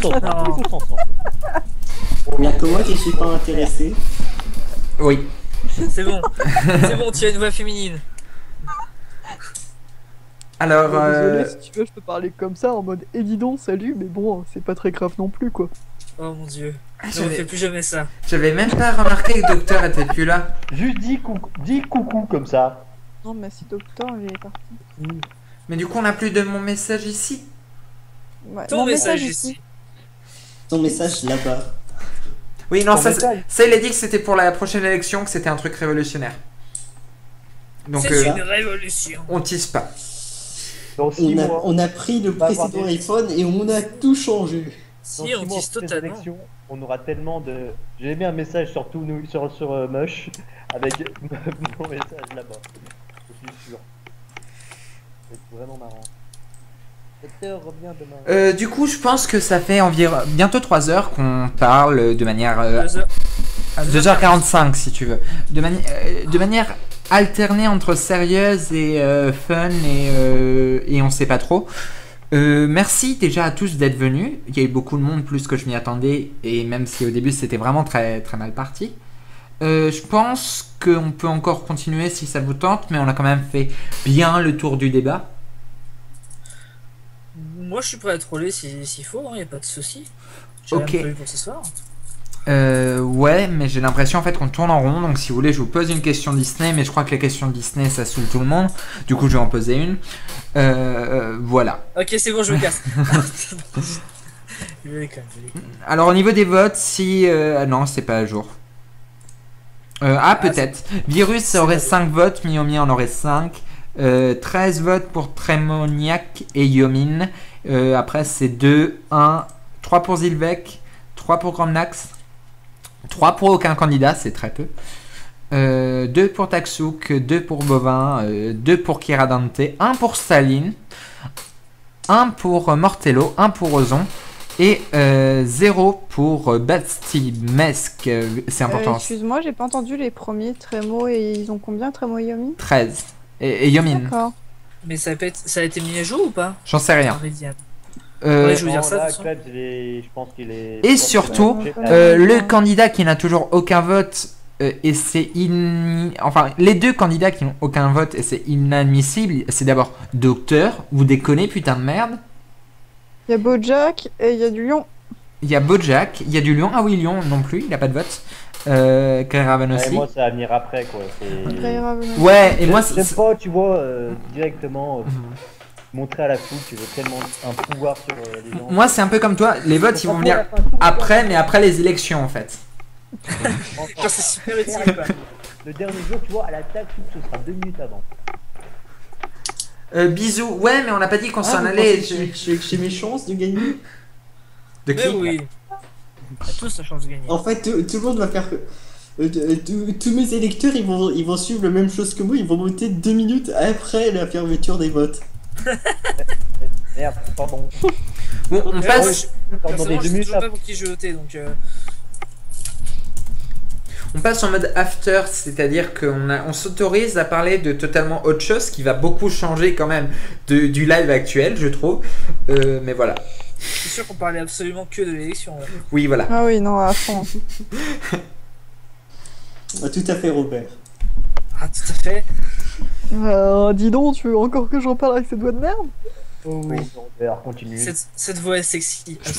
Speaker 8: Tous ensemble.
Speaker 2: Il y a que moi qui suis pas intéressé.
Speaker 3: Oui.
Speaker 4: C'est bon, tu as une voix féminine.
Speaker 3: Alors,
Speaker 1: Désolé, si tu veux, je peux parler comme ça en mode dis donc, salut, mais bon, c'est pas très grave non plus quoi.
Speaker 4: Oh mon dieu, je ne fais plus jamais ça.
Speaker 3: j'avais même pas remarqué que le docteur était plus là.
Speaker 8: Juste dis coucou comme ça.
Speaker 1: Non, mais si docteur, il est parti.
Speaker 3: Mais du coup, on n'a plus de mon message ici.
Speaker 1: Ouais,
Speaker 4: Ton
Speaker 1: mon
Speaker 4: message ici.
Speaker 2: Ton message là-bas.
Speaker 3: Oui, non,
Speaker 8: Ton
Speaker 3: ça,
Speaker 8: message.
Speaker 3: ça, il a dit que c'était pour la prochaine élection, que c'était un truc révolutionnaire. Donc,
Speaker 4: C'est une révolution.
Speaker 3: on tease pas.
Speaker 8: Dans 6 mois,
Speaker 2: On a pris le
Speaker 8: va avoir
Speaker 2: précédent
Speaker 8: des-
Speaker 2: iPhone et on a tout changé.
Speaker 8: dans
Speaker 4: Si,
Speaker 8: 6
Speaker 4: on
Speaker 8: mois,
Speaker 4: tease
Speaker 8: après les
Speaker 4: totalement.
Speaker 8: élections, on aura tellement de. J'ai mis un message sur tout nous sur Mush avec mon message là-bas. Je suis sûr. C'est vraiment marrant. Docteur revient demain.
Speaker 3: Du coup, je pense que ça fait environ bientôt 3 heures qu'on parle de manière
Speaker 4: 2 heures.
Speaker 3: 2h45 si tu veux, de manière alternée entre sérieuse et fun et on sait pas trop. Merci déjà à tous d'être venus. Il y a eu beaucoup de monde, plus que je m'y attendais, et même si au début c'était vraiment très très mal parti. Je pense qu'on peut encore continuer si ça vous tente, mais on a quand même fait bien le tour du débat.
Speaker 4: Moi je suis prêt à troller s'il faut, il n'y a pas de souci. J'ai
Speaker 3: Ok.
Speaker 4: rien prévu pour ce soir.
Speaker 3: Ouais, mais j'ai l'impression en fait qu'on tourne en rond, donc si vous voulez, je vous pose une question Disney, mais je crois que les questions Disney ça saoule tout le monde, du coup je vais en poser une. Voilà.
Speaker 4: Ok, c'est bon, je me casse. Je déconne.
Speaker 3: Alors au niveau des votes, si. Non, c'est pas à jour. Peut-être. Virus ça aurait 5 votes, Miyomi en aurait 5. 13 votes pour Trémoniac et Yomin. Après, c'est 2, 1, 3 pour Zilvek, 3 pour Grandnax, 3 pour aucun candidat, c'est très peu. 2 pour Taksuk, 2 pour Bovin, 2 pour Kiradante, 1 pour Staline, 1 pour Mortello, 1 pour Ozon et 0 pour Bastimesque. C'est important.
Speaker 1: Excuse-moi, j'ai pas entendu les premiers Trémo et ils ont combien Trémo et Yomi
Speaker 3: 13. Et Yomin,
Speaker 1: D'accord.
Speaker 4: Mais ça a été mis à jour ou pas?
Speaker 3: j'en sais rien.
Speaker 4: Meridian.
Speaker 3: Euh,
Speaker 4: Ouais, je veux dire ça,
Speaker 8: là,
Speaker 4: de toute façon.
Speaker 8: Claude, je pense qu'il est.
Speaker 3: Et surtout, le candidat qui n'a toujours aucun vote et c'est enfin les deux candidats qui n'ont aucun vote et c'est inadmissible, c'est d'abord Docteur, vous déconnez putain de merde.
Speaker 1: Il y a Bojack et il y a du lion.
Speaker 3: Il y a Bojack, il y a du Lion, ah oui Lion non plus, il a pas de vote. Greyraven aussi.
Speaker 8: Moi, ça va venir après, quoi.
Speaker 3: Ouais, et moi
Speaker 8: j'aime pas, tu vois, directement montrer à la foule que tu veux tellement un pouvoir sur les gens.
Speaker 3: Moi c'est un peu comme toi, les votes ils vont venir après, mais après les élections en fait.
Speaker 4: C'est super utile, quoi.
Speaker 8: Le dernier jour, tu vois, à l'attaque, ce sera 2 minutes avant.
Speaker 3: Bisous, ouais mais on n'a pas dit qu'on s'en
Speaker 2: vous
Speaker 3: allait.
Speaker 2: pensez que j'ai mes chances de gagner?
Speaker 3: De
Speaker 4: Mais
Speaker 3: qui?
Speaker 4: oui. On a tous la chance de gagner.
Speaker 2: En fait, tout le monde va faire. Tous mes électeurs, ils vont suivre la même chose que moi. Ils vont voter 2 minutes après la fermeture des votes.
Speaker 8: Merde, pardon.
Speaker 3: Bon, on passe.
Speaker 4: Personnellement, je sais toujours pas pour qui je vais voter, donc.
Speaker 3: On passe en mode after, c'est-à-dire qu'on s'autorise à parler de totalement autre chose qui va beaucoup changer quand même du live actuel, je trouve. Mais voilà.
Speaker 4: Je suis sûr qu'on parlait absolument que de l'élection. Ouais.
Speaker 3: Oui, voilà.
Speaker 1: Ah oui, non, à fond.
Speaker 2: Tout à fait, Robert.
Speaker 4: Ah, tout à fait.
Speaker 1: Dis donc, tu veux encore que j'en parle avec cette voix de merde?
Speaker 4: Oh oui.
Speaker 8: Continue.
Speaker 4: Cette voix est sexy.
Speaker 3: Je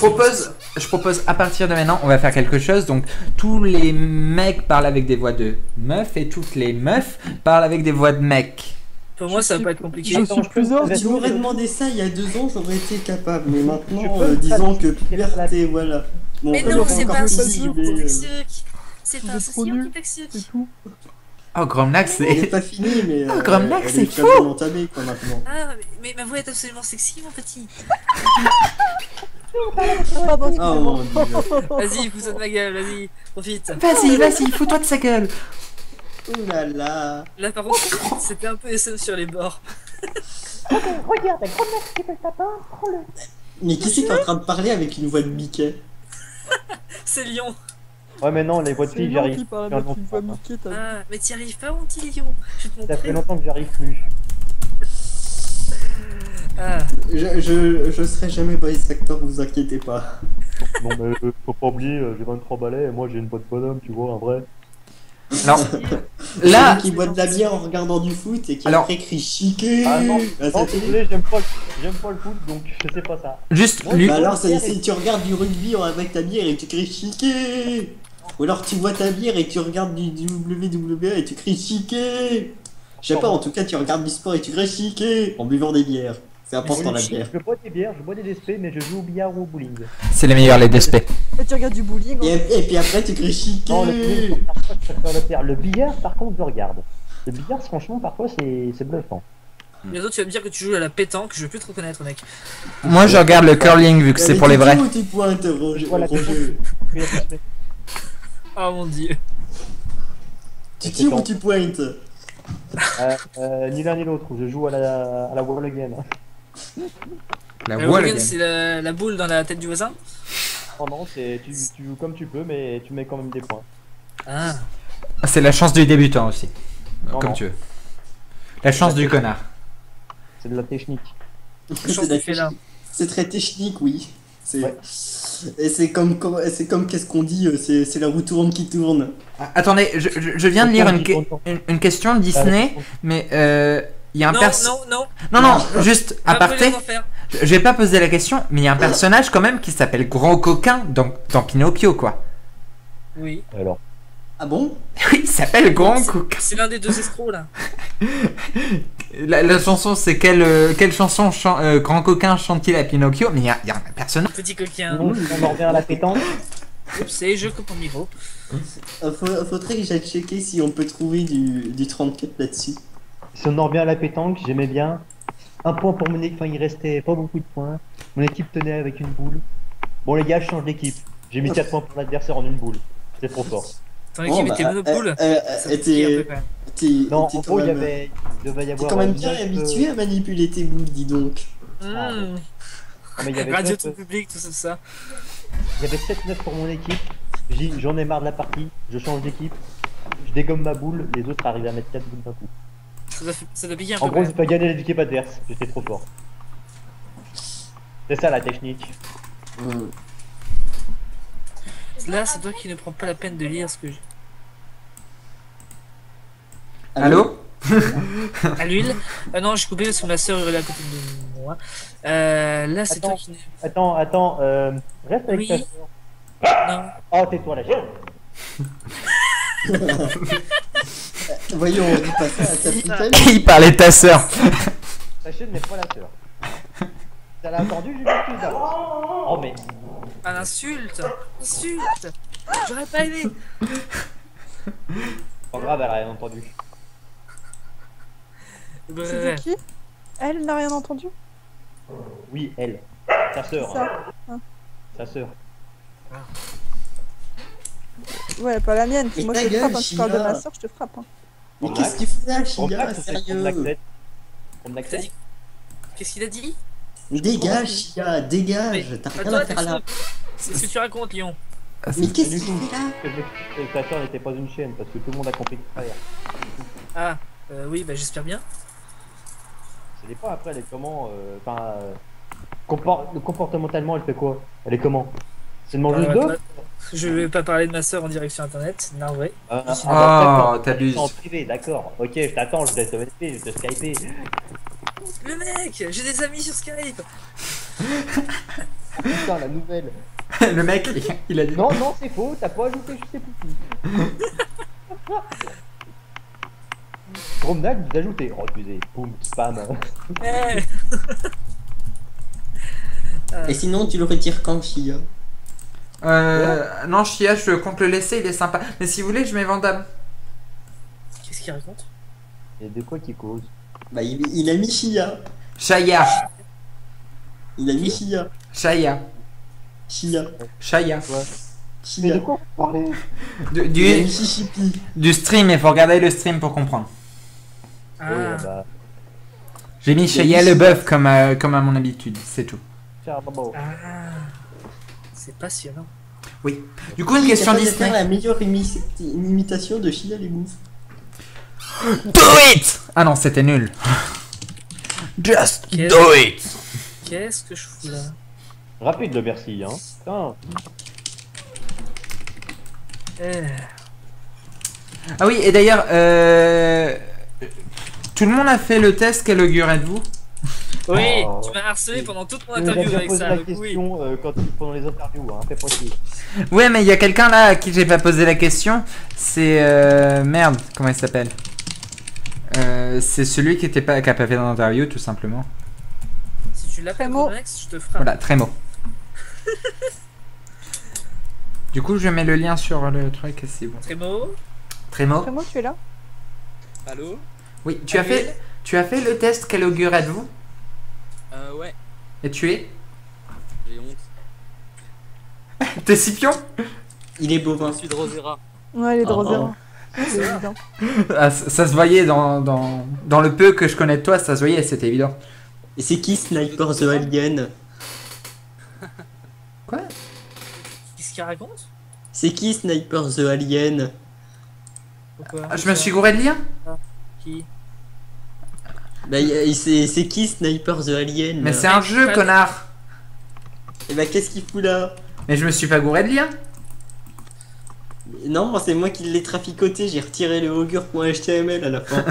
Speaker 3: propose à partir de maintenant, on va faire quelque chose. Donc, tous les mecs parlent avec des voix de meufs et toutes les meufs parlent avec des voix de mecs.
Speaker 4: Pour moi, ça va pas être compliqué.
Speaker 1: Je suis plus
Speaker 2: Si tu m'aurais demandé ça il y a 2 ans, j'aurais été capable. Mais maintenant,
Speaker 8: peux
Speaker 2: disons que puberté, voilà. Bon,
Speaker 4: Mais
Speaker 2: comme
Speaker 4: non,
Speaker 2: on
Speaker 4: c'est
Speaker 2: encore
Speaker 4: pas un
Speaker 2: plus
Speaker 4: souci
Speaker 2: idée,
Speaker 4: qui Taksuk. C'est pas un
Speaker 1: Vous êtes
Speaker 4: souci
Speaker 1: trop nuls.
Speaker 4: qui Taksuk.
Speaker 1: C'est tout.
Speaker 3: Oh, Gromnax,
Speaker 2: Elle n'est
Speaker 3: c'est.
Speaker 2: pas finie, mais.
Speaker 3: Oh, Gromnax,
Speaker 2: elle
Speaker 3: c'est
Speaker 2: est
Speaker 3: fou.
Speaker 2: totalement entamée, quoi, maintenant.
Speaker 4: Ah, mais ma voix est absolument sexy, mon petit.
Speaker 1: Pardon,
Speaker 2: Oh mon dieu.
Speaker 4: Vas-y, fous-toi de ma gueule, vas-y, profite.
Speaker 3: Vas-y, fous-toi de sa gueule.
Speaker 2: Ouh là là.
Speaker 4: Là, par contre, c'était un peu SM sur les bords.
Speaker 8: Regarde, la grande mère qui fait ta part, prends-le.
Speaker 2: Mais qui c'est qui est en train de parler avec une voix de Mickey?
Speaker 4: C'est Lyon.
Speaker 8: Ouais, mais non, les voix de
Speaker 1: C'est
Speaker 8: filles, j'y
Speaker 1: Léon
Speaker 8: arrive.
Speaker 1: qui parle
Speaker 8: depuis un
Speaker 1: avec une voix
Speaker 8: longtemps.
Speaker 1: Mickey, t'as vu.
Speaker 4: Ah, mais t'y arrives pas, mon petit lion. Je vais te
Speaker 8: Ça fait
Speaker 4: montrer.
Speaker 8: longtemps que j'y arrive plus.
Speaker 4: Ah,
Speaker 2: Je serai jamais voice actor, vous inquiétez pas.
Speaker 8: Bon, mais faut pas oublier, j'ai 23 balais et moi j'ai une boîte bonhomme, tu vois, un vrai.
Speaker 3: Non.
Speaker 2: Celui
Speaker 3: Là,
Speaker 2: qui boit de la bière en regardant du foot et qui
Speaker 3: Alors-
Speaker 2: après crie chiqué.
Speaker 8: Ah non,
Speaker 2: Ah,
Speaker 8: non,
Speaker 2: ça fait-
Speaker 8: désolé, j'aime pas le foot, donc je sais pas ça.
Speaker 3: juste
Speaker 8: Bon,
Speaker 3: lui.
Speaker 2: Bah alors, si tu regardes du rugby avec ta bière et tu cries chiqué. Ou alors tu bois ta bière et tu regardes du WWE et tu cries chiqué. Je sais pas, en tout cas, tu regardes du sport et tu cries chiqué en buvant des bières. C'est important la bière.
Speaker 8: Je bois des bières, je bois des DSP, mais je joue au billard ou au bowling.
Speaker 3: C'est les meilleurs, les DSP.
Speaker 1: Et tu regardes du bowling.
Speaker 2: Et puis après, tu cries chiqué.
Speaker 8: Non, le bowling, je préfère le faire. Le billard, par contre, je regarde. Le billard, franchement, parfois, c'est bluffant.
Speaker 4: bientôt tu vas me dire que tu joues à la pétanque, je vais plus te reconnaître, mec.
Speaker 3: Moi, je regarde le curling vu que c'est pour les vrais.
Speaker 2: Où tu pointes, Roger,
Speaker 8: Voilà,
Speaker 2: Roger.
Speaker 4: Oh mon dieu.
Speaker 2: Tu tires ou tu pointes?
Speaker 8: Ni l'un ni l'autre, je joue à la Wall Again.
Speaker 3: La
Speaker 4: La
Speaker 3: voile,
Speaker 4: Hooligan,
Speaker 3: gars.
Speaker 4: c'est la boule dans la tête du voisin.
Speaker 8: Oh non, tu joues comme tu peux, mais tu mets quand même des points.
Speaker 4: Ah.
Speaker 3: C'est la chance du débutant aussi.
Speaker 8: Non,
Speaker 3: Comme
Speaker 8: non.
Speaker 3: tu veux. La chance du connard.
Speaker 8: C'est de la technique.
Speaker 4: Chance du félin.
Speaker 2: C'est très technique, oui. C'est
Speaker 8: Ouais.
Speaker 2: et c'est comme qu'est-ce qu'on dit, c'est la roue tourne qui tourne.
Speaker 3: Ah, attendez, je viens de lire une question de Disney, mais il y a un
Speaker 4: Non, non.
Speaker 3: juste
Speaker 4: Va
Speaker 3: aparté.
Speaker 4: brûler en enfer.
Speaker 3: Je vais pas poser la question, mais il y a un personnage quand même qui s'appelle Grand Coquin dans Pinocchio, quoi.
Speaker 4: Oui.
Speaker 8: Alors,
Speaker 2: Ah bon?
Speaker 3: Oui, il s'appelle Grand Coquin.
Speaker 4: C'est l'un des deux escrocs là.
Speaker 3: La chanson, c'est quelle chanson Grand Coquin chante-t-il à Pinocchio? Mais il y a un personnage.
Speaker 4: Petit coquin.
Speaker 8: on en revient à la pétanque.
Speaker 4: Oups, et je coupe mon micro.
Speaker 2: Faudrait que j'aille checker si on peut trouver du 34 là-dessus.
Speaker 8: Si on en revient à la pétanque, j'aimais bien. Un point pour mon équipe, enfin il restait pas beaucoup de points. Mon équipe tenait avec une boule. Bon les gars, je change d'équipe. J'ai mis 4 points pour l'adversaire en une boule. C'est trop fort.
Speaker 4: Ton équipe était monopoule. Ça me titille un peu, quand même.
Speaker 8: Non, en gros, il devait y
Speaker 2: T'es
Speaker 8: avoir.
Speaker 2: quand même
Speaker 8: 9,
Speaker 2: bien habitué à manipuler tes boules, dis donc.
Speaker 4: Mmh.
Speaker 8: non, mais il y avait
Speaker 4: Radio
Speaker 8: 9,
Speaker 4: tout public, tout ça.
Speaker 8: il y avait 7-9 pour mon équipe. J'en ai marre de la partie, je change d'équipe. Je dégomme ma boule, les autres arrivent à mettre 4 boules d'un coup.
Speaker 4: Ça doit piquer un peu.
Speaker 8: En
Speaker 4: quand
Speaker 8: gros, j'ai
Speaker 4: même.
Speaker 8: pas gagné l'équipe adverse, j'étais trop fort. C'est ça la technique.
Speaker 4: Là, c'est toi qui ne prends pas la peine de lire ce que j'ai.
Speaker 3: Allô?
Speaker 4: À l'huile. Non, j'ai coupé parce que ma soeur hurlait à côté de moi. Là, c'est toi qui.
Speaker 8: Attends, reste avec
Speaker 4: Oui.
Speaker 8: ta soeur.
Speaker 4: Non.
Speaker 8: Oh, tais-toi la chienne.
Speaker 2: Voyons, on dit pas ça à ta petite
Speaker 3: Qui parlait de ta sœur?
Speaker 8: Ta chienne n'est pas la sœur. Ça l'a entendu, j'ai dit plus d'avance. Oh, mais.
Speaker 4: Ah, l'insulte. Insulte. J'aurais pas aimé.
Speaker 8: Pas grave, elle a rien entendu.
Speaker 1: C'était qui? Elle n'a rien entendu?
Speaker 8: Oui, elle. Sa sœur.
Speaker 1: Ça.
Speaker 8: Hein.
Speaker 1: Ah.
Speaker 8: Sa sœur.
Speaker 1: Ouais, pas la mienne.
Speaker 2: Mais
Speaker 1: Moi,
Speaker 2: ta
Speaker 1: je te
Speaker 2: gueule,
Speaker 1: frappe. Quand tu parles de
Speaker 2: Chia.
Speaker 1: ma soeur, je te frappe. Hein.
Speaker 2: Mais qu'est-ce qu'il fait là,
Speaker 8: On
Speaker 2: Chia?
Speaker 8: acte, c'est
Speaker 2: Sérieux?
Speaker 8: on accepte. On
Speaker 4: T'as
Speaker 8: accepte.
Speaker 4: dit. Qu'est-ce qu'il a dit?
Speaker 2: Dégage, Chia, dégage. T'as rien à faire là.
Speaker 4: C'est ce que tu racontes, Lyon.
Speaker 2: Mais qu'est-ce
Speaker 8: Du
Speaker 2: qu'il
Speaker 8: coup,
Speaker 2: fait là?
Speaker 8: ta sœur n'était pas une chienne parce que tout le monde a compris le contraire.
Speaker 4: Ah, oui, bah j'espère bien.
Speaker 8: Ça dépend après, elle est comment. Comportementalement, elle fait quoi? Elle est comment? C'est une mangeuse d'eau?
Speaker 4: Je vais pas parler de ma soeur en direct sur internet, navré.
Speaker 3: Oh, t'abuses.
Speaker 8: En privé, d'accord. Ok, je t'attends, je vais te je vais te skyper.
Speaker 4: Le mec, j'ai des amis sur Skype.
Speaker 8: Putain, la nouvelle.
Speaker 3: Le mec, il a dit.
Speaker 8: Non, non, c'est faux, t'as pas ajouté, je sais plus qui. Promenade, vous ajoutez. Refusé. Boum, spam.
Speaker 4: Eh.
Speaker 2: Et sinon, tu le retires quand, Chia?
Speaker 3: Non, Chia, je compte le laisser, il est sympa. Mais si vous voulez, je mets Vandame.
Speaker 4: Qu'est-ce qu'il raconte?
Speaker 8: Et de quoi qui cause?
Speaker 2: Bah, il a mis Chia.
Speaker 3: Shaya.
Speaker 2: Il a mis Chia.
Speaker 3: Shaya.
Speaker 2: Chia.
Speaker 3: Shaya.
Speaker 8: Mais
Speaker 2: Chia.
Speaker 8: de quoi vous parlez?
Speaker 2: Il a mis Chichipi.
Speaker 3: Du stream, il faut regarder le stream pour comprendre.
Speaker 4: Ah,
Speaker 8: Oui, bah.
Speaker 3: J'ai mis Shaya le bœuf comme à mon habitude, c'est tout.
Speaker 8: Tiens, bravo.
Speaker 4: ah. C'est passionnant.
Speaker 3: Oui. Du coup, une question
Speaker 2: Capable de
Speaker 3: Disney.
Speaker 2: faire la meilleure imitation de Shia LaBeouf.
Speaker 3: Do it! Ah non, c'était nul. Just
Speaker 4: Qu'est-ce-
Speaker 3: do it!
Speaker 4: Qu'est-ce que je fous là?
Speaker 8: Rapide le Bercy, hein. Putain.
Speaker 4: Eh,
Speaker 3: Ah oui, et d'ailleurs, tout le monde a fait le test, quel augure êtes-vous?
Speaker 4: Oui,
Speaker 8: Oh.
Speaker 4: tu m'as harcelé pendant toute mon
Speaker 8: Il nous a
Speaker 4: interview
Speaker 8: bien
Speaker 4: avec
Speaker 8: posé
Speaker 4: ça.
Speaker 8: la
Speaker 4: donc oui.
Speaker 8: question pendant les interviews, hein. Fais pointer.
Speaker 3: Ouais, mais il y a quelqu'un là à qui j'ai pas posé la question. C'est merde, comment il s'appelle? C'est celui qui a pas fait d'interview, tout simplement.
Speaker 4: Si tu l'appelles
Speaker 1: Trémo.
Speaker 4: Max, je te frappe.
Speaker 3: Voilà, Trémo. Du coup, je mets le lien sur le truc et c'est bon.
Speaker 4: Trémo,
Speaker 3: Trémo?
Speaker 1: Trémo, tu es là?
Speaker 4: allô?
Speaker 3: Oui, tu as fait le test, quel augure êtes-vous?
Speaker 10: Ouais,
Speaker 3: Et tu es?
Speaker 10: j'ai honte.
Speaker 3: T'es Scipion?
Speaker 2: Il est
Speaker 10: Je
Speaker 2: bovin.
Speaker 10: suis de Rosera.
Speaker 1: Ouais, les
Speaker 2: Oh,
Speaker 1: Drosera. C'est évident.
Speaker 3: Ah, ça se voyait dans le peu que je connais de toi, ça se voyait, c'était évident.
Speaker 2: Et c'est qui Sniper the Alien?
Speaker 3: Quoi?
Speaker 4: Qu'est-ce qu'il raconte?
Speaker 2: C'est qui Sniper the Alien?
Speaker 4: Pourquoi?
Speaker 3: Ah, je me suis gouré de lien?
Speaker 4: Qui?
Speaker 2: Bah, c'est qui Sniper the Alien?
Speaker 3: Mais c'est un jeu,
Speaker 4: pas-
Speaker 3: connard!
Speaker 2: Et bah, qu'est-ce qu'il fout là?
Speaker 3: Mais je me suis pas gouré de lien?
Speaker 2: Non, c'est moi qui l'ai traficoté, j'ai retiré le augure.html à la fin.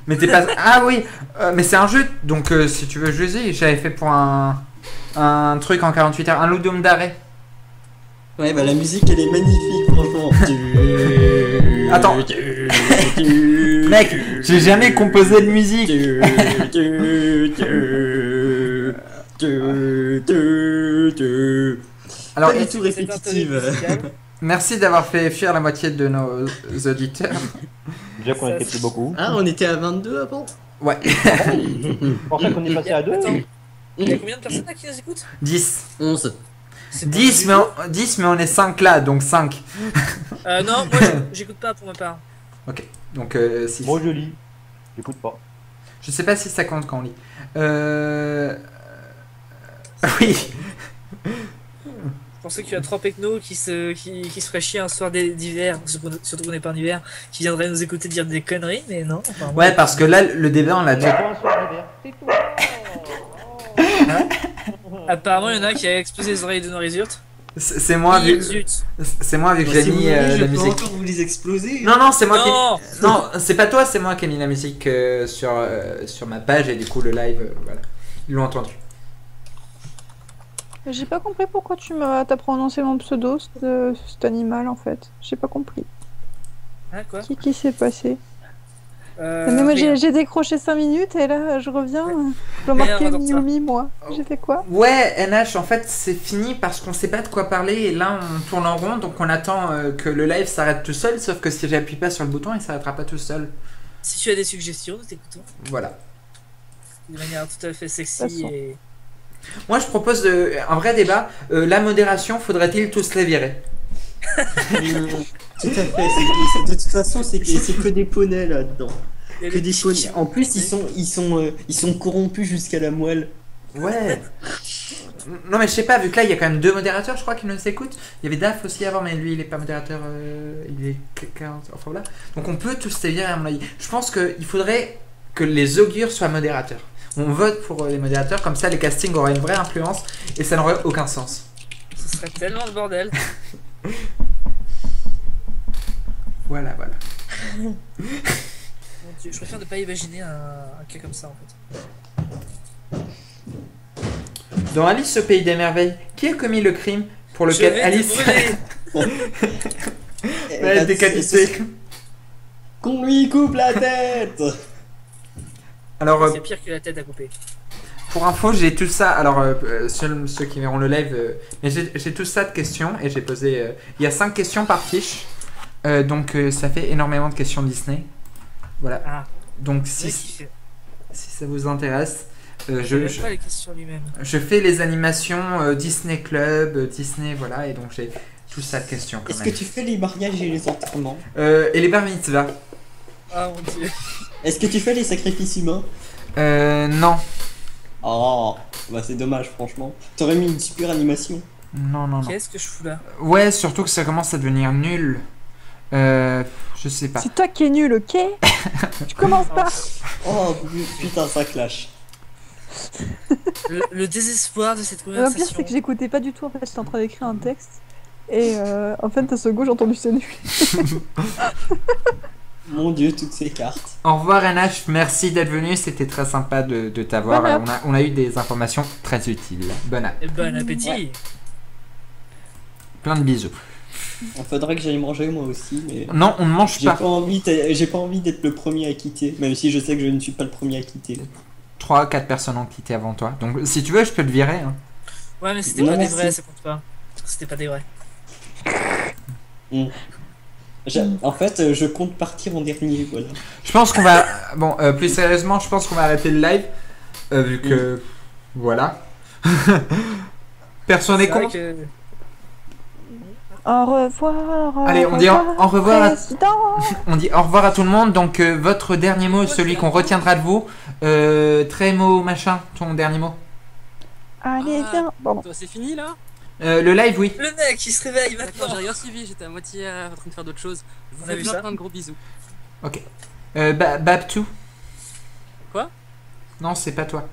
Speaker 3: Mais t'es pas. Ah oui! Mais c'est un jeu, donc si tu veux juger, j'avais fait pour un truc en 48 heures, un Ludum d'arrêt.
Speaker 2: Ouais, bah la musique elle est magnifique, franchement.
Speaker 3: Attends. Mec, j'ai jamais composé de musique. Alors,
Speaker 2: Pas du tout répétitive.
Speaker 3: merci d'avoir fait fuir la moitié de nos auditeurs.
Speaker 8: Déjà qu'on était plus beaucoup.
Speaker 2: Ah, on était à 22 avant?
Speaker 3: Ouais,
Speaker 8: C'est pour ça qu'on est passé à 2.
Speaker 4: Attends, il y a combien de personnes là qui nous écoutent?
Speaker 3: 10.
Speaker 2: 11.
Speaker 4: C'est pas
Speaker 3: 10
Speaker 4: du
Speaker 3: mais,
Speaker 4: tout.
Speaker 3: 10, mais on est 5 là, donc 5.
Speaker 4: Non, moi j'écoute pas pour ma part.
Speaker 3: Ok, donc 6.
Speaker 8: Moi je lis. J'écoute pas.
Speaker 3: Je sais pas si ça compte quand on lit. Oui.
Speaker 4: Je pensais qu'il y a 3 pecnos qui se feraient chier un soir d'hiver, surtout qu'on n'est pas en hiver, qui viendraient nous écouter dire des conneries, mais non. Enfin, bon.
Speaker 3: Ouais, parce que là, le débat, on l'a
Speaker 8: On a
Speaker 3: déjà.
Speaker 8: pas un soir d'hiver. C'est tout.
Speaker 4: Apparemment, il y en a un qui a explosé les oreilles de Norizurt.
Speaker 3: C'est moi, vu que j'ai mis la musique.
Speaker 2: encore vous les exploser.
Speaker 3: Non, c'est moi
Speaker 4: Non.
Speaker 3: qui. Non, c'est pas toi, c'est moi qui ai mis la musique sur ma page et du coup, le live, voilà. Ils l'ont entendu.
Speaker 1: J'ai pas compris pourquoi t'as prononcé mon pseudo, cet animal en fait. J'ai pas compris.
Speaker 4: Hein, quoi?
Speaker 1: Qui s'est passé? Mais moi
Speaker 4: rien.
Speaker 1: j'ai décroché 5 minutes et là je reviens. Je dois marquer
Speaker 4: Rien dans ça.
Speaker 1: Miumi moi. J'ai fait quoi?
Speaker 3: Ouais, NH, en fait, c'est fini parce qu'on sait pas de quoi parler et là, on tourne en rond, donc on attend que le live s'arrête tout seul, sauf que si j'appuie pas sur le bouton, il s'arrêtera pas tout seul.
Speaker 4: Si tu as des suggestions, nous t'écoutons.
Speaker 3: Voilà.
Speaker 4: De manière tout à fait sexy
Speaker 1: Façon.
Speaker 4: et.
Speaker 3: Moi, je propose un vrai débat. La modération, faudrait-il tous les virer?
Speaker 2: Tout à fait, de toute façon, c'est que des poneys là-dedans.
Speaker 4: et
Speaker 2: Que
Speaker 4: les
Speaker 2: des
Speaker 4: petits
Speaker 2: poneys.
Speaker 4: chiens.
Speaker 2: En plus, ils sont corrompus jusqu'à la moelle.
Speaker 3: Ouais. Non, mais je sais pas, vu que là, il y a quand même 2 modérateurs, je crois, qui nous écoutent. Il y avait Daf aussi avant, mais lui, il est pas modérateur. Il est 40. Enfin voilà. Donc, on peut tous les virer, à mon avis. Je pense qu'il faudrait que les augures soient modérateurs. On vote pour les modérateurs, comme ça, les castings auraient une vraie influence et ça n'aurait aucun sens.
Speaker 4: Ce serait tellement le bordel.
Speaker 3: Voilà.
Speaker 4: Mon Dieu, je préfère ne pas imaginer un cas comme ça en fait.
Speaker 3: Dans Alice au pays des merveilles, qui a commis le crime pour
Speaker 4: Je
Speaker 3: lequel
Speaker 4: vais te
Speaker 3: Alice
Speaker 4: brûler.
Speaker 3: va être décapitée?
Speaker 2: Qu'on lui coupe la tête.
Speaker 3: Alors,
Speaker 4: C'est pire que la tête à couper.
Speaker 3: pour info, j'ai tout ça. Alors, ceux qui verront le live, mais j'ai tout ça de questions et j'ai posé. Il y a 5 questions par fiche, donc ça fait énormément de questions Disney. Voilà.
Speaker 4: Ah,
Speaker 3: Donc
Speaker 4: c'est
Speaker 3: si
Speaker 4: vrai qu'il fait.
Speaker 3: ça vous intéresse,
Speaker 4: Je n'aime pas les questions lui-même.
Speaker 3: je fais les animations Disney Club, Disney, voilà, et donc j'ai tout ça de questions quand
Speaker 2: Est-ce que
Speaker 3: même.
Speaker 2: tu fais les mariages et les enterrements?
Speaker 3: Et les bar mitzvahs?
Speaker 4: Ah mon Dieu.
Speaker 2: Est-ce que tu fais les sacrifices humains?
Speaker 3: Non.
Speaker 2: Oh, bah c'est dommage franchement. T'aurais mis une super animation.
Speaker 3: Non, non, non.
Speaker 4: Qu'est-ce que je fous là?
Speaker 3: Ouais, surtout que ça commence à devenir nul. Je sais pas.
Speaker 1: C'est toi qui es nul, ok? Tu commences pas.
Speaker 2: Oh putain, ça clash.
Speaker 4: Le désespoir de cette
Speaker 1: Le pire,
Speaker 4: conversation.
Speaker 1: c'est que j'écoutais pas du tout. En fait, j'étais en train d'écrire un texte. Et en fait, à ce go, j'ai entendu c'est nul.
Speaker 2: Mon dieu, toutes ces cartes.
Speaker 3: Au revoir NH, merci d'être venu, c'était très sympa de t'avoir.
Speaker 1: Bon
Speaker 3: On a eu des informations très utiles. Bon app.
Speaker 4: Et bon appétit.
Speaker 2: Ouais.
Speaker 3: Plein de bisous.
Speaker 2: Il faudrait que j'aille manger moi aussi, mais
Speaker 3: Non, on ne mange
Speaker 2: j'ai
Speaker 3: pas.
Speaker 2: pas envie d'être le premier à quitter, même si je sais que je ne suis pas le premier à quitter.
Speaker 3: 3-4 personnes ont quitté avant toi. Donc si tu veux, je peux te virer. Hein.
Speaker 4: Ouais, mais c'était
Speaker 2: Non,
Speaker 4: pas des
Speaker 2: merci.
Speaker 4: vrais, ça compte pas. C'était pas des vrais.
Speaker 2: En fait, je compte partir en dernier, voilà.
Speaker 3: Je pense qu'on va... Bon, plus sérieusement, je pense qu'on va arrêter le live. Vu que... Voilà. Personne n'est
Speaker 4: C'est vrai
Speaker 3: con.
Speaker 4: que-
Speaker 1: Au revoir.
Speaker 3: Allez, on dit au revoir à...
Speaker 1: Président.
Speaker 3: On dit au revoir à tout le monde. Donc votre dernier mot, celui qu'on retiendra de vous. Trémo machin, ton dernier mot.
Speaker 1: Allez,
Speaker 10: Ah,
Speaker 1: viens. Pardon.
Speaker 10: Toi, c'est fini là?
Speaker 3: Le live, oui.
Speaker 4: Le mec, il se réveille
Speaker 10: D'accord,
Speaker 4: maintenant.
Speaker 10: j'ai rien suivi, j'étais à moitié en train de faire d'autres choses. Je vous
Speaker 4: On a
Speaker 10: fais
Speaker 4: vu
Speaker 10: plein
Speaker 4: ça
Speaker 10: plein de gros bisous.
Speaker 3: Ok. Babtou.
Speaker 10: Quoi?
Speaker 3: Non, c'est pas toi.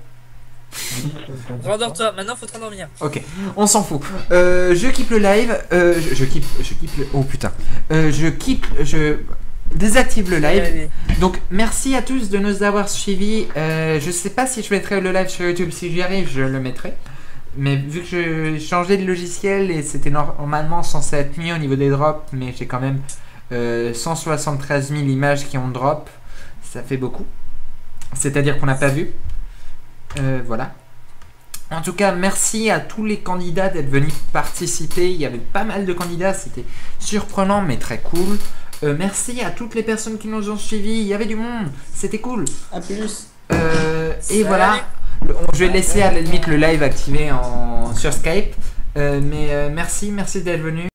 Speaker 4: Rendors-toi, maintenant faut te rendormir.
Speaker 3: Ok, on s'en fout. Je quitte le live. Je quitte le... Oh putain. Je désactive le live.
Speaker 4: Allez.
Speaker 3: Donc merci à tous de nous avoir suivis. Je sais pas si je mettrai le live sur YouTube. Si j'y arrive, je le mettrai. Mais vu que j'ai changé de logiciel et c'était normalement censé être mieux au niveau des drops, mais j'ai quand même 173 000 images qui ont drop. Ça fait beaucoup. C'est-à-dire qu'on n'a pas vu. Voilà. En tout cas, merci à tous les candidats d'être venus participer. Il y avait pas mal de candidats, c'était surprenant mais très cool. Merci à toutes les personnes qui nous ont suivis. Il y avait du monde, c'était cool.
Speaker 2: À plus.
Speaker 3: Et voilà. Je vais laisser à la limite le live activé sur Skype. Mais merci d'être venu.